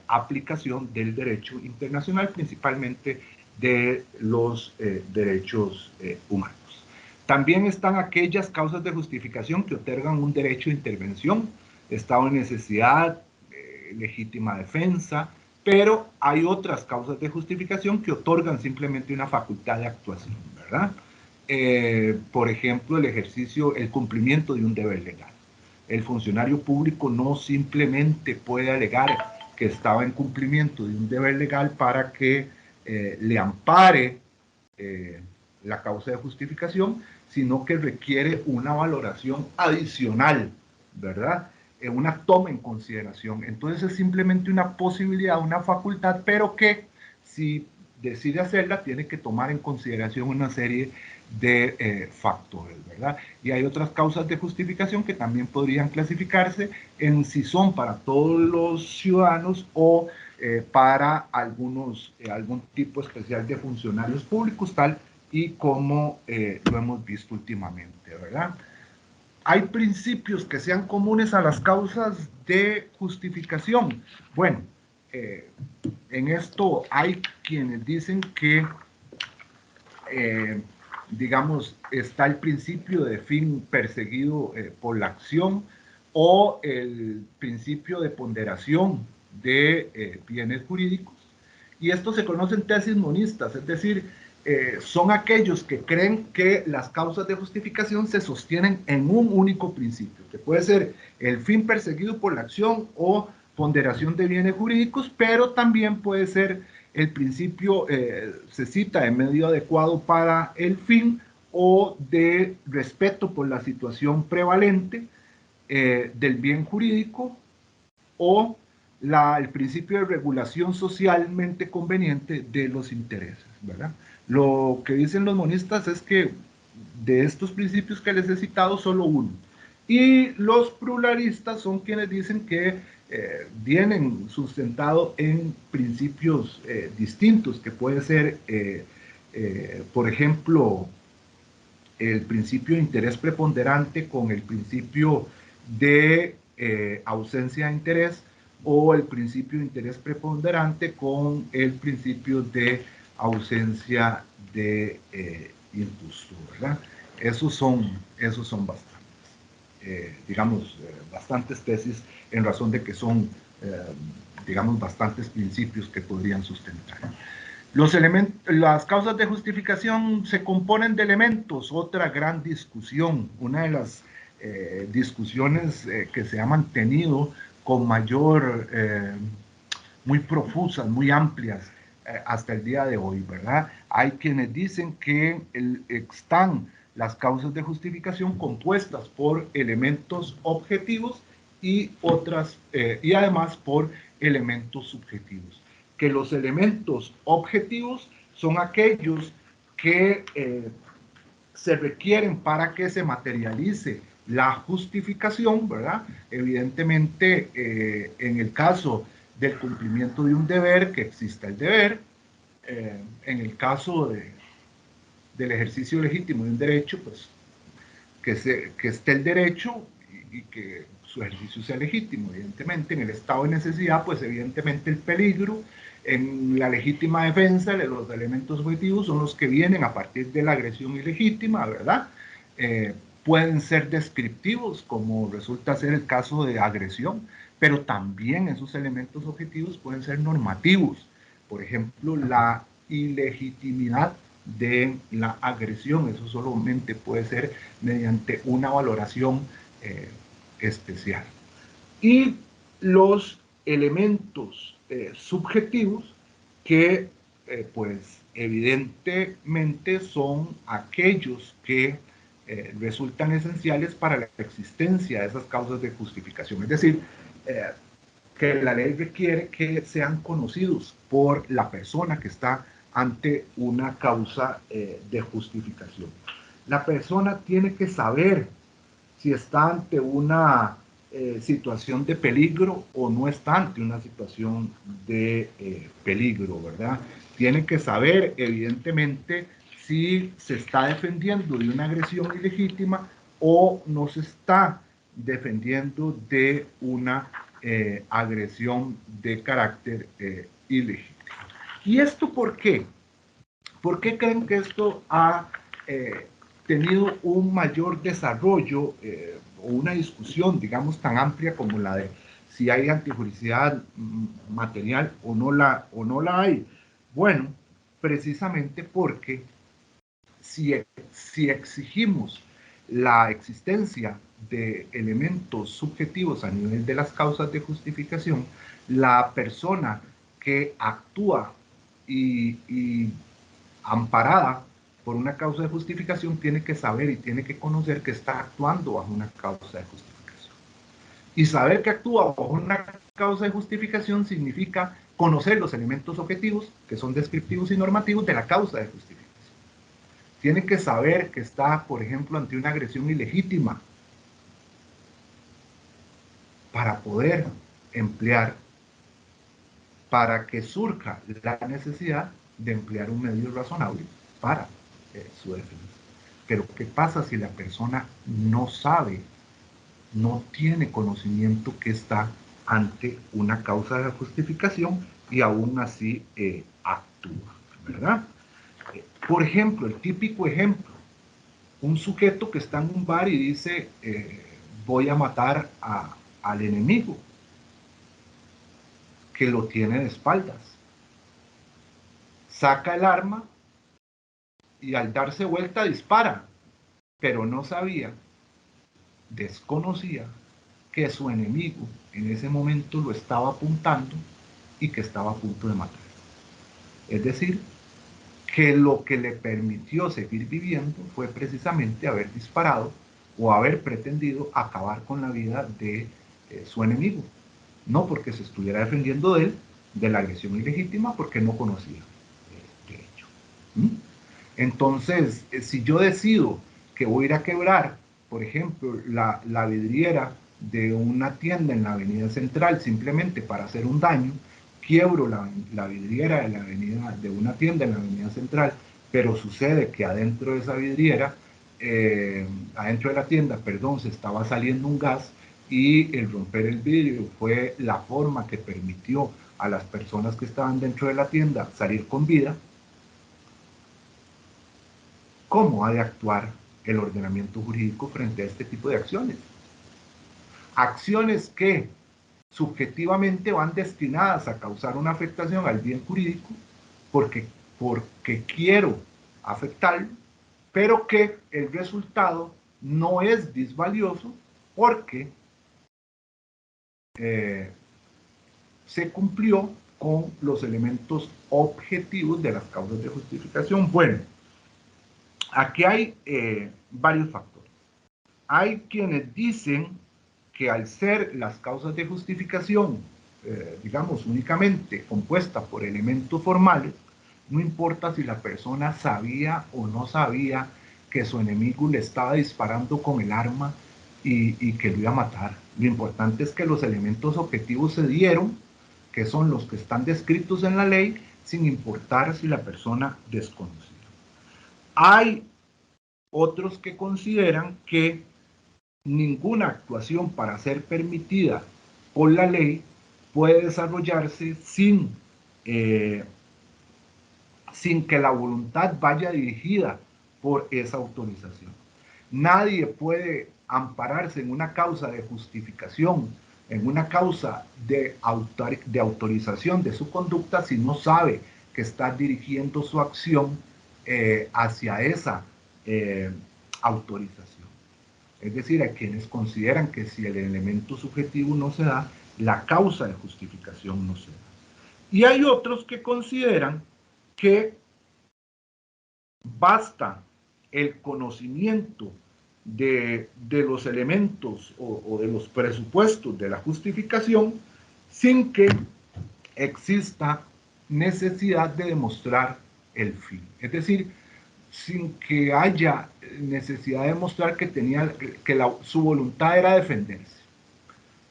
aplicación del derecho internacional, principalmente de los derechos humanos. También están aquellas causas de justificación que otorgan un derecho de intervención, estado de necesidad, legítima defensa, pero hay otras causas de justificación que otorgan simplemente una facultad de actuación, ¿verdad? Por ejemplo, el cumplimiento de un deber legal. El funcionario público no simplemente puede alegar que estaba en cumplimiento de un deber legal para que le ampare la causa de justificación, sino que requiere una valoración adicional, ¿verdad? Una toma en consideración. Entonces es simplemente una posibilidad, una facultad, pero que si decide hacerla, tiene que tomar en consideración una serie de factores, ¿verdad? Y hay otras causas de justificación que también podrían clasificarse en si son para todos los ciudadanos o para algún tipo especial de funcionarios públicos, tal y como lo hemos visto últimamente, ¿verdad? ¿Hay principios que sean comunes a las causas de justificación? Bueno, en esto hay quienes dicen que, digamos, está el principio de fin perseguido por la acción o el principio de ponderación de bienes jurídicos. Y esto se conoce en tesis monistas, es decir, son aquellos que creen que las causas de justificación se sostienen en un único principio, que puede ser el fin perseguido por la acción o ponderación de bienes jurídicos, pero también puede ser el principio, se cita de medio adecuado para el fin o de respeto por la situación prevalente del bien jurídico o el principio de regulación socialmente conveniente de los intereses, ¿verdad? Lo que dicen los monistas es que de estos principios que les he citado, solo uno. Y los pluralistas son quienes dicen que vienen sustentados en principios distintos, que puede ser, por ejemplo, el principio de interés preponderante con el principio de ausencia de interés, o el principio de interés preponderante con el principio de ausencia de injusto, ¿verdad? Esos son bastantes, digamos, bastantes tesis en razón de que son, digamos, bastantes principios que podrían sustentar. Las causas de justificación se componen de elementos, otra gran discusión, una de las discusiones que se ha mantenido con mayor, muy profusas, muy amplias hasta el día de hoy, ¿verdad? Hay quienes dicen que están las causas de justificación compuestas por elementos objetivos y y además por elementos subjetivos. Que los elementos objetivos son aquellos que se requieren para que se materialice la justificación, ¿verdad? Evidentemente, en el caso del cumplimiento de un deber, que exista el deber, en el caso del ejercicio legítimo de un derecho, pues que esté el derecho y que su ejercicio sea legítimo. Evidentemente, en el estado de necesidad, pues evidentemente el peligro, en la legítima defensa, los elementos objetivos son los que vienen a partir de la agresión ilegítima, ¿verdad? Pueden ser descriptivos, como resulta ser el caso de agresión, pero también esos elementos objetivos pueden ser normativos. Por ejemplo, la ilegitimidad de la agresión, eso solamente puede ser mediante una valoración especial. Y los elementos subjetivos que pues evidentemente son aquellos que resultan esenciales para la existencia de esas causas de justificación. Es decir, que la ley requiere que sean conocidos por la persona que está ante una causa de justificación. La persona tiene que saber si está ante una situación de peligro o no está ante una situación de peligro, ¿verdad? Tiene que saber, evidentemente, si se está defendiendo de una agresión ilegítima o no se está defendiendo de una agresión de carácter ilegítimo. ¿Y esto por qué? ¿Por qué creen que esto ha tenido un mayor desarrollo o una discusión, digamos, tan amplia como la de si hay antijuricidad material o no la hay? Bueno, precisamente porque si exigimos la existencia de elementos subjetivos a nivel de las causas de justificación, la persona que actúa y amparada por una causa de justificación tiene que saber y tiene que conocer que está actuando bajo una causa de justificación. Y saber que actúa bajo una causa de justificación significa conocer los elementos objetivos, que son descriptivos y normativos, de la causa de justificación. Tiene que saber que está, por ejemplo, ante una agresión ilegítima para poder emplear, para que surja la necesidad de emplear un medio razonable para su defensa. Pero ¿qué pasa si la persona no sabe, no tiene conocimiento que está ante una causa de justificación y aún así actúa, ¿verdad? Por ejemplo, el típico ejemplo, un sujeto que está en un bar y dice, voy a matar al enemigo, que lo tiene de espaldas. Saca el arma y al darse vuelta dispara, pero no sabía, desconocía que su enemigo en ese momento lo estaba apuntando y que estaba a punto de matar. Es decir, que lo que le permitió seguir viviendo fue precisamente haber disparado o haber pretendido acabar con la vida de su enemigo. No porque se estuviera defendiendo de él, de la agresión ilegítima, porque no conocía de hecho. Entonces, si yo decido que voy a ir a quebrar, por ejemplo, la vidriera de una tienda en la avenida central simplemente para hacer un daño, quiebro la vidriera de una tienda en la avenida central, pero sucede que adentro de esa vidriera, adentro de la tienda, perdón, se estaba saliendo un gas y el romper el vidrio fue la forma que permitió a las personas que estaban dentro de la tienda salir con vida. ¿Cómo ha de actuar el ordenamiento jurídico frente a este tipo de acciones? Acciones que subjetivamente van destinadas a causar una afectación al bien jurídico porque quiero afectarlo, pero que el resultado no es disvalioso porque se cumplió con los elementos objetivos de las causas de justificación. Bueno, aquí hay varios factores. Hay quienes dicen que al ser las causas de justificación, digamos, únicamente compuestas por elementos formales, no importa si la persona sabía o no sabía que su enemigo le estaba disparando con el arma y que lo iba a matar. Lo importante es que los elementos objetivos se dieron, que son los que están descritos en la ley, sin importar si la persona desconocía. Hay otros que consideran que ninguna actuación para ser permitida por la ley puede desarrollarse sin que la voluntad vaya dirigida por esa autorización. Nadie puede ampararse en una causa de justificación, en una causa de autorización de su conducta si no sabe que está dirigiendo su acción hacia esa autorización. Es decir, hay quienes consideran que si el elemento subjetivo no se da, la causa de justificación no se da. Y hay otros que consideran que basta el conocimiento de los elementos o de los presupuestos de la justificación sin que exista necesidad de demostrar el fin. Es decir, sin que haya necesidad de demostrar que su voluntad era defenderse.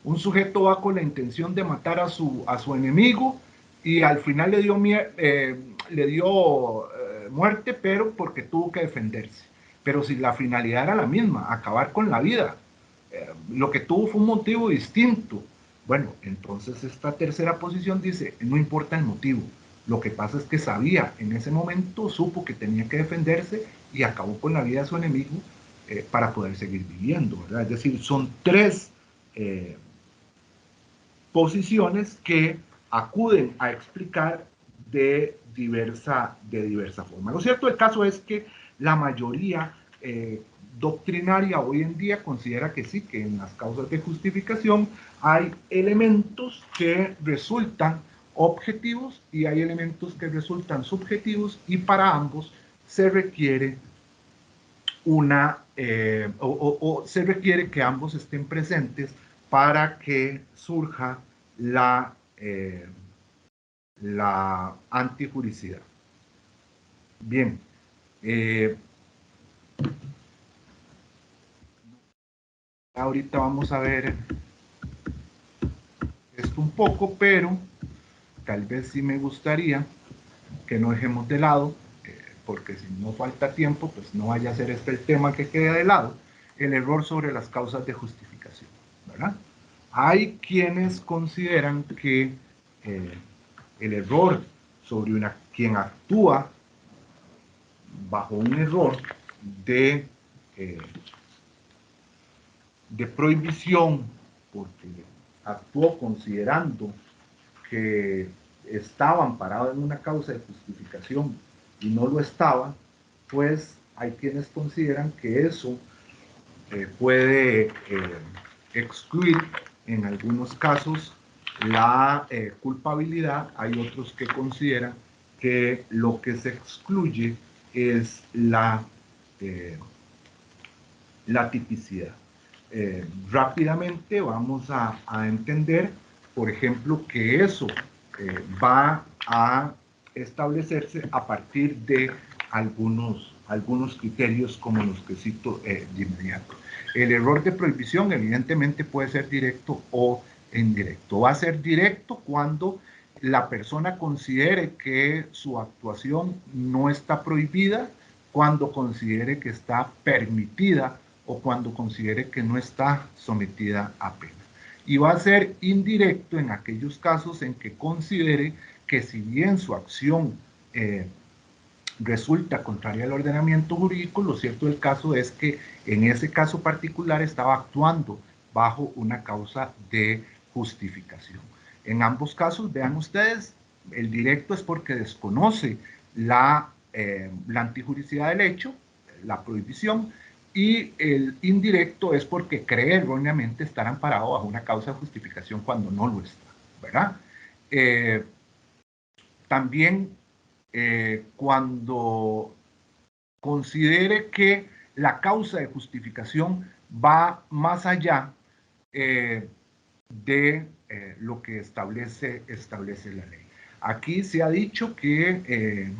Un sujeto va con la intención de matar a su enemigo y al final le dio muerte, pero porque tuvo que defenderse. Pero si la finalidad era la misma, acabar con la vida, lo que tuvo fue un motivo distinto. Bueno, entonces esta tercera posición dice, no importa el motivo, lo que pasa es que sabía, en ese momento supo que tenía que defenderse y acabó con la vida de su enemigo para poder seguir viviendo, ¿verdad? Es decir, son tres posiciones que acuden a explicar de diversa forma. Lo cierto del caso es que la mayoría doctrinaria hoy en día considera que sí, que en las causas de justificación hay elementos que resultan objetivos y hay elementos que resultan subjetivos y para ambos se requiere se requiere que ambos estén presentes para que surja la antijuricidad. Bien. Ahorita vamos a ver esto un poco, pero tal vez sí me gustaría que no dejemos de lado, porque si no falta tiempo, pues no vaya a ser este el tema que quede de lado, el error sobre las causas de justificación, ¿verdad? Hay quienes consideran que el error sobre quien actúa bajo un error de prohibición, porque actuó considerando que estaba amparado en una causa de justificación y no lo estaba, pues hay quienes consideran que eso puede excluir en algunos casos la culpabilidad. Hay otros que consideran que lo que se excluye es la tipicidad. Rápidamente vamos a entender, por ejemplo, que eso va a establecerse a partir de algunos criterios como los que cito de inmediato. El error de prohibición evidentemente puede ser directo o indirecto. Va a ser directo cuando la persona considere que su actuación no está prohibida, cuando considere que está permitida o cuando considere que no está sometida a pena. Y va a ser indirecto en aquellos casos en que considere que si bien su acción resulta contraria al ordenamiento jurídico, lo cierto del caso es que en ese caso particular estaba actuando bajo una causa de justificación. En ambos casos, vean ustedes, el directo es porque desconoce la antijuricidad del hecho, la prohibición, y el indirecto es porque cree erróneamente estar amparado bajo una causa de justificación cuando no lo está, ¿verdad? También cuando considere que la causa de justificación va más allá de lo que establece la ley. Aquí se ha dicho que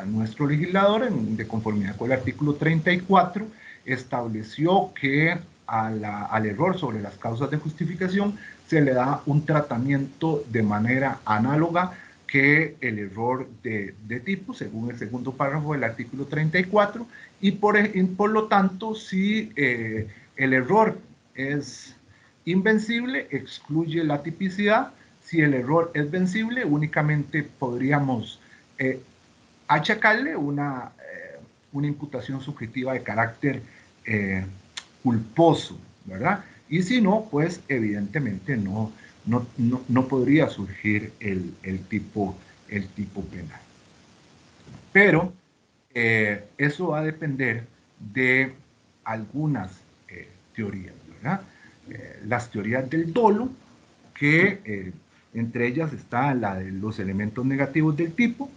nuestro legislador, de conformidad con el artículo 34, estableció que al error sobre las causas de justificación se le da un tratamiento de manera análoga que el error de tipo, según el segundo párrafo del artículo 34, y por lo tanto, si el error es invencible, excluye la tipicidad. Si el error es vencible, únicamente podríamos achacarle una imputación subjetiva de carácter culposo, ¿verdad? Y si no, pues evidentemente no podría surgir el tipo penal. Pero eso va a depender de algunas teorías, ¿verdad? Las teorías del dolo, que entre ellas está la de los elementos negativos del tipo,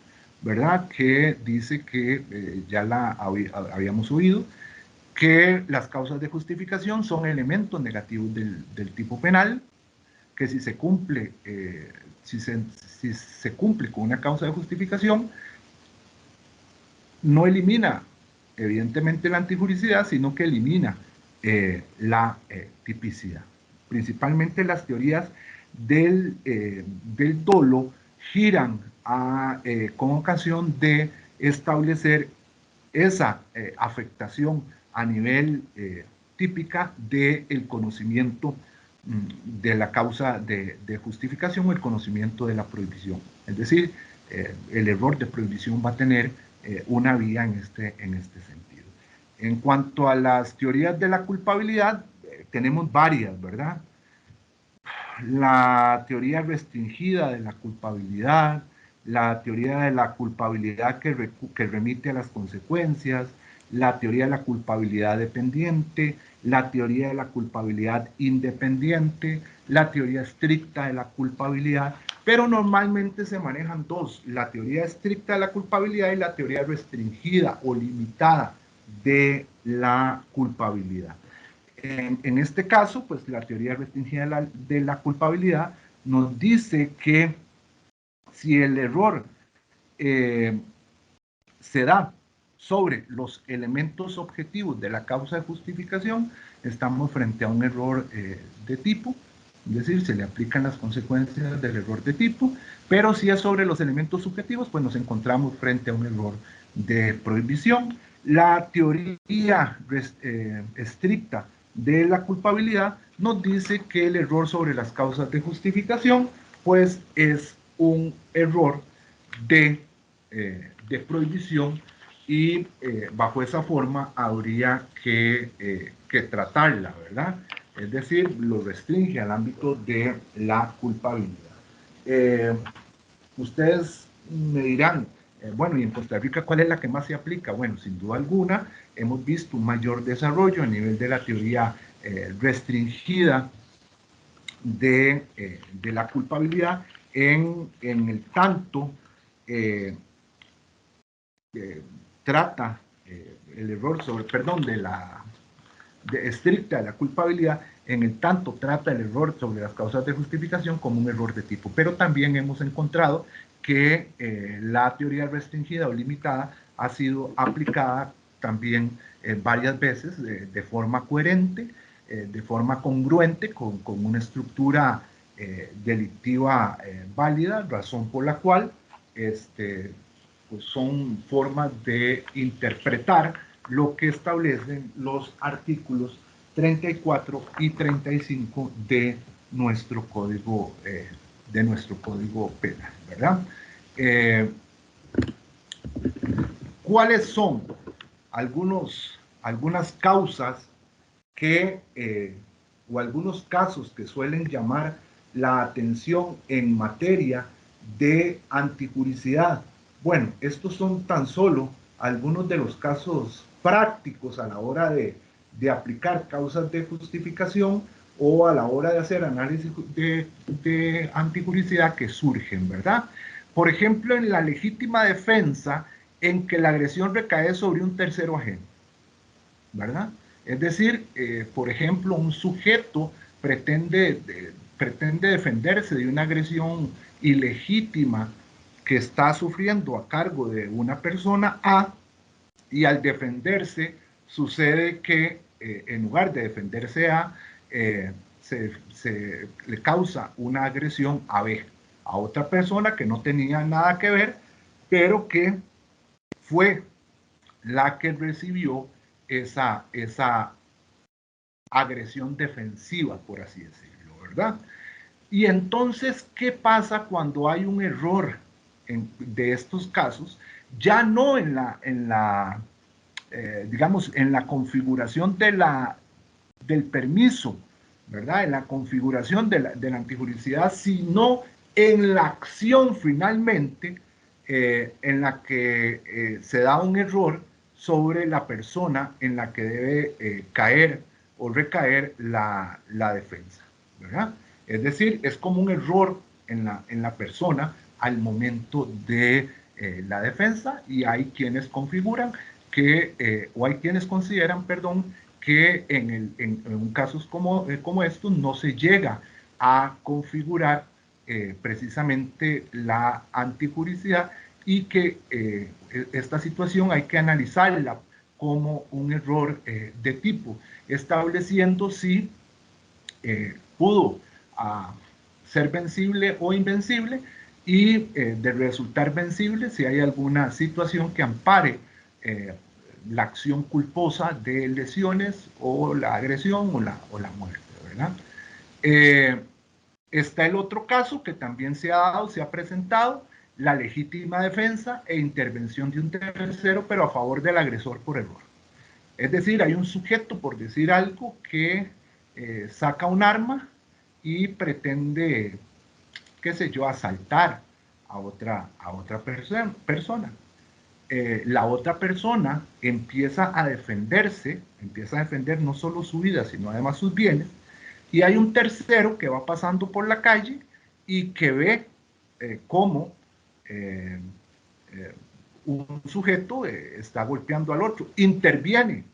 ¿verdad? Que dice que ya la habíamos oído, que las causas de justificación son elementos negativos del tipo penal, que si se cumple, si se cumple con una causa de justificación, no elimina evidentemente la antijuricidad, sino que elimina la tipicidad. Principalmente las teorías del dolo giran con ocasión de establecer esa afectación a nivel típica del conocimiento de la causa de justificación o el conocimiento de la prohibición. Es decir, el error de prohibición va a tener una vía en este sentido. En cuanto a las teorías de la culpabilidad, tenemos varias, ¿verdad? La teoría restringida de la culpabilidad, la teoría de la culpabilidad que remite a las consecuencias, la teoría de la culpabilidad dependiente, la teoría de la culpabilidad independiente, la teoría estricta de la culpabilidad, pero normalmente se manejan dos, la teoría estricta de la culpabilidad y la teoría restringida o limitada de la culpabilidad. En este caso, pues la teoría restringida de la culpabilidad nos dice que si el error se da sobre los elementos objetivos de la causa de justificación, estamos frente a un error de tipo, es decir, se le aplican las consecuencias del error de tipo, pero si es sobre los elementos subjetivos, pues nos encontramos frente a un error de prohibición. La teoría estricta de la culpabilidad nos dice que el error sobre las causas de justificación, pues es un error de prohibición y bajo esa forma habría que tratarla, ¿verdad? Es decir, lo restringe al ámbito de la culpabilidad. Ustedes me dirán, bueno, y en Costa Rica, ¿cuál es la que más se aplica? Bueno, sin duda alguna, hemos visto un mayor desarrollo a nivel de la teoría restringida de la culpabilidad en el tanto trata el error sobre, perdón, estricta de la culpabilidad, en el tanto trata el error sobre las causas de justificación como un error de tipo. Pero también hemos encontrado que la teoría restringida o limitada ha sido aplicada también varias veces de forma coherente, de forma congruente con una estructura delictiva válida, razón por la cual pues son formas de interpretar lo que establecen los artículos 34 y 35 de nuestro código penal, ¿verdad? ¿Cuáles son algunas causas o algunos casos que suelen llamar la atención en materia de antijuricidad? Bueno, estos son tan solo algunos de los casos prácticos a la hora de aplicar causas de justificación o a la hora de hacer análisis de antijuricidad que surgen, ¿verdad? Por ejemplo, en la legítima defensa en que la agresión recae sobre un tercero ajeno, ¿verdad? Es decir, por ejemplo, un sujeto pretende defenderse de una agresión ilegítima que está sufriendo a cargo de una persona A, y al defenderse sucede que en lugar de defenderse A, se le causa una agresión a B, a otra persona que no tenía nada que ver, pero que fue la que recibió esa agresión defensiva, por así decirlo, ¿verdad? Y entonces, ¿qué pasa cuando hay un error de estos casos? Ya no digamos, en la configuración del permiso, ¿verdad? En la configuración de la antijuricidad, sino en la acción finalmente en la que se da un error sobre la persona en la que debe caer o recaer la defensa, ¿verdad? Es decir, es como un error en la persona al momento de la defensa, y hay quienes configuran que, o hay quienes consideran, perdón, que en casos como estos no se llega a configurar precisamente la antijuricidad, y que esta situación hay que analizarla como un error de tipo, estableciendo si pudo ser vencible o invencible, y de resultar vencible si hay alguna situación que ampare la acción culposa de lesiones o la agresión o la muerte, ¿verdad? Está el otro caso que también se ha dado, se ha presentado, la legítima defensa e intervención de un tercero, pero a favor del agresor por error. Es decir, hay un sujeto, por decir algo, que saca un arma y pretende, qué sé yo, asaltar a otra persona. La otra persona empieza a defenderse, empieza a defender no solo su vida, sino además sus bienes, y hay un tercero que va pasando por la calle y que ve cómo un sujeto está golpeando al otro, interviene,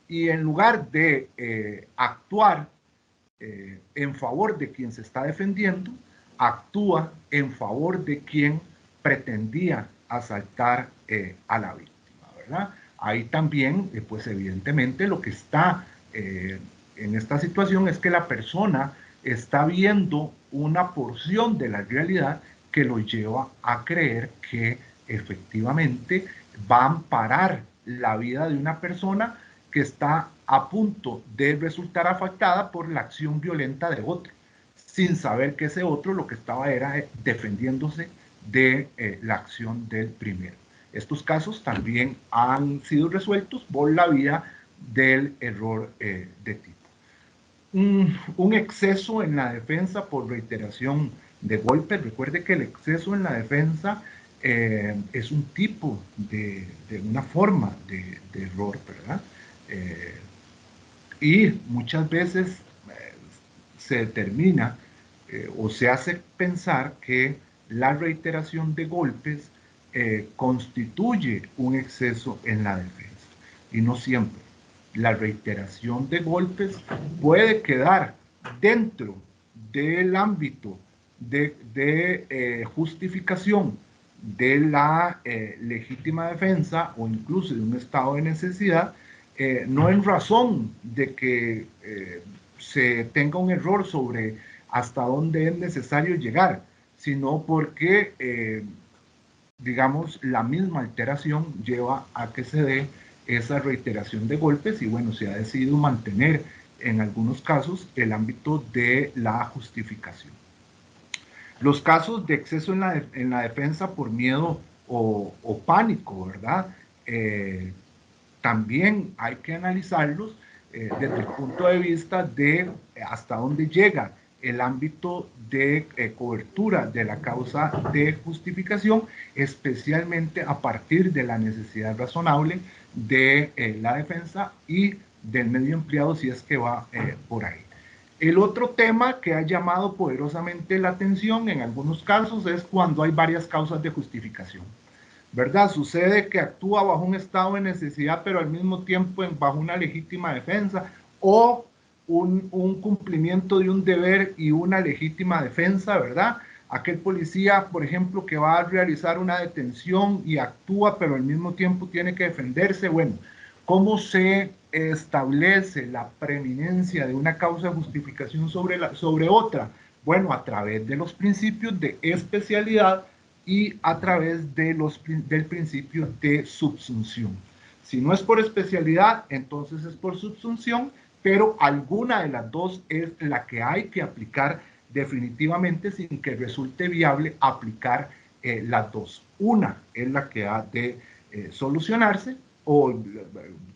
y en lugar de actuar en favor de quien se está defendiendo, actúa en favor de quien pretendía asaltar a la víctima, ¿verdad? Ahí también, pues evidentemente lo que está en esta situación es que la persona está viendo una porción de la realidad que lo lleva a creer que efectivamente va a amparar la vida de una persona que está a punto de resultar afectada por la acción violenta de otro, sin saber que ese otro lo que estaba era defendiéndose de la acción del primero. Estos casos también han sido resueltos por la vía del error de tipo. Un exceso en la defensa por reiteración de golpes. Recuerde que el exceso en la defensa es un tipo de una forma de error, ¿verdad? Y muchas veces se determina o se hace pensar que la reiteración de golpes constituye un exceso en la defensa, y no siempre. La reiteración de golpes puede quedar dentro del ámbito de justificación de la legítima defensa o incluso de un estado de necesidad, no en razón de que se tenga un error sobre hasta dónde es necesario llegar, sino porque, digamos, la misma alteración lleva a que se dé esa reiteración de golpes, y bueno, se ha decidido mantener en algunos casos el ámbito de la justificación. Los casos de exceso en la defensa por miedo o pánico, ¿verdad? También hay que analizarlos desde el punto de vista de hasta dónde llega el ámbito de cobertura de la causa de justificación, especialmente a partir de la necesidad razonable de la defensa y del medio empleado, si es que va por ahí. El otro tema que ha llamado poderosamente la atención en algunos casos es cuando hay varias causas de justificación, ¿verdad? Sucede que actúa bajo un estado de necesidad, pero al mismo tiempo bajo una legítima defensa, o un cumplimiento de un deber y una legítima defensa, ¿verdad? Aquel policía, por ejemplo, que va a realizar una detención y actúa, pero al mismo tiempo tiene que defenderse. Bueno, ¿cómo se establece la preeminencia de una causa de justificación sobre otra? Bueno, a través de los principios de especialidad y a través del principio de subsunción. Si no es por especialidad, entonces es por subsunción, pero alguna de las dos es la que hay que aplicar definitivamente sin que resulte viable aplicar las dos. Una es la que ha de solucionarse, o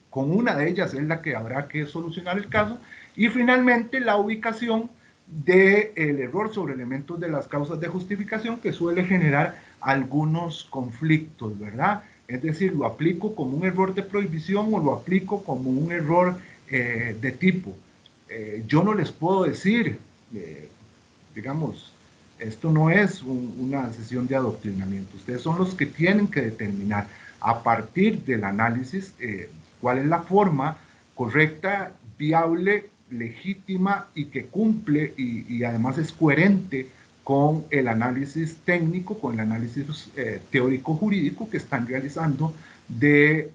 con una de ellas es la que habrá que solucionar el caso, y finalmente la ubicación del error sobre elementos de las causas de justificación, que suele generar algunos conflictos, ¿verdad? Es decir, lo aplico como un error de prohibición o lo aplico como un error de tipo. Yo no les puedo decir, digamos, esto no es una sesión de adoctrinamiento. Ustedes son los que tienen que determinar a partir del análisis cuál es la forma correcta, viable, legítima y que cumple y además es coherente con el análisis técnico, con el análisis teórico-jurídico que están realizando del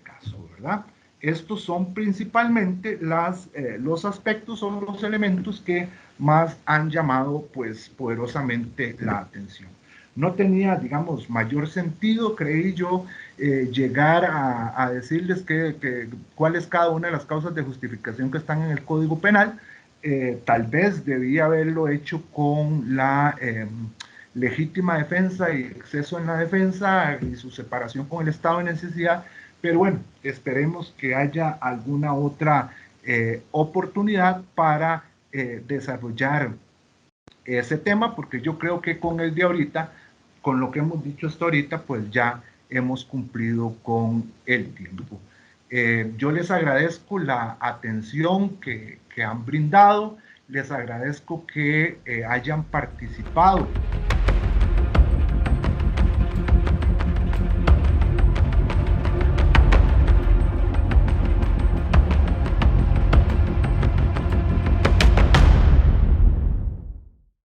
caso, ¿verdad? Estos son principalmente los aspectos, son los elementos que más han llamado pues poderosamente la atención. No tenía, digamos, mayor sentido, creí yo, llegar a decirles cuál es cada una de las causas de justificación que están en el Código Penal. Tal vez debía haberlo hecho con la legítima defensa y exceso en la defensa y su separación con el estado de necesidad, pero bueno, esperemos que haya alguna otra oportunidad para desarrollar ese tema, porque yo creo que con el de ahorita, con lo que hemos dicho hasta ahorita, pues ya hemos cumplido con el tiempo. Yo les agradezco la atención que han brindado, les agradezco que hayan participado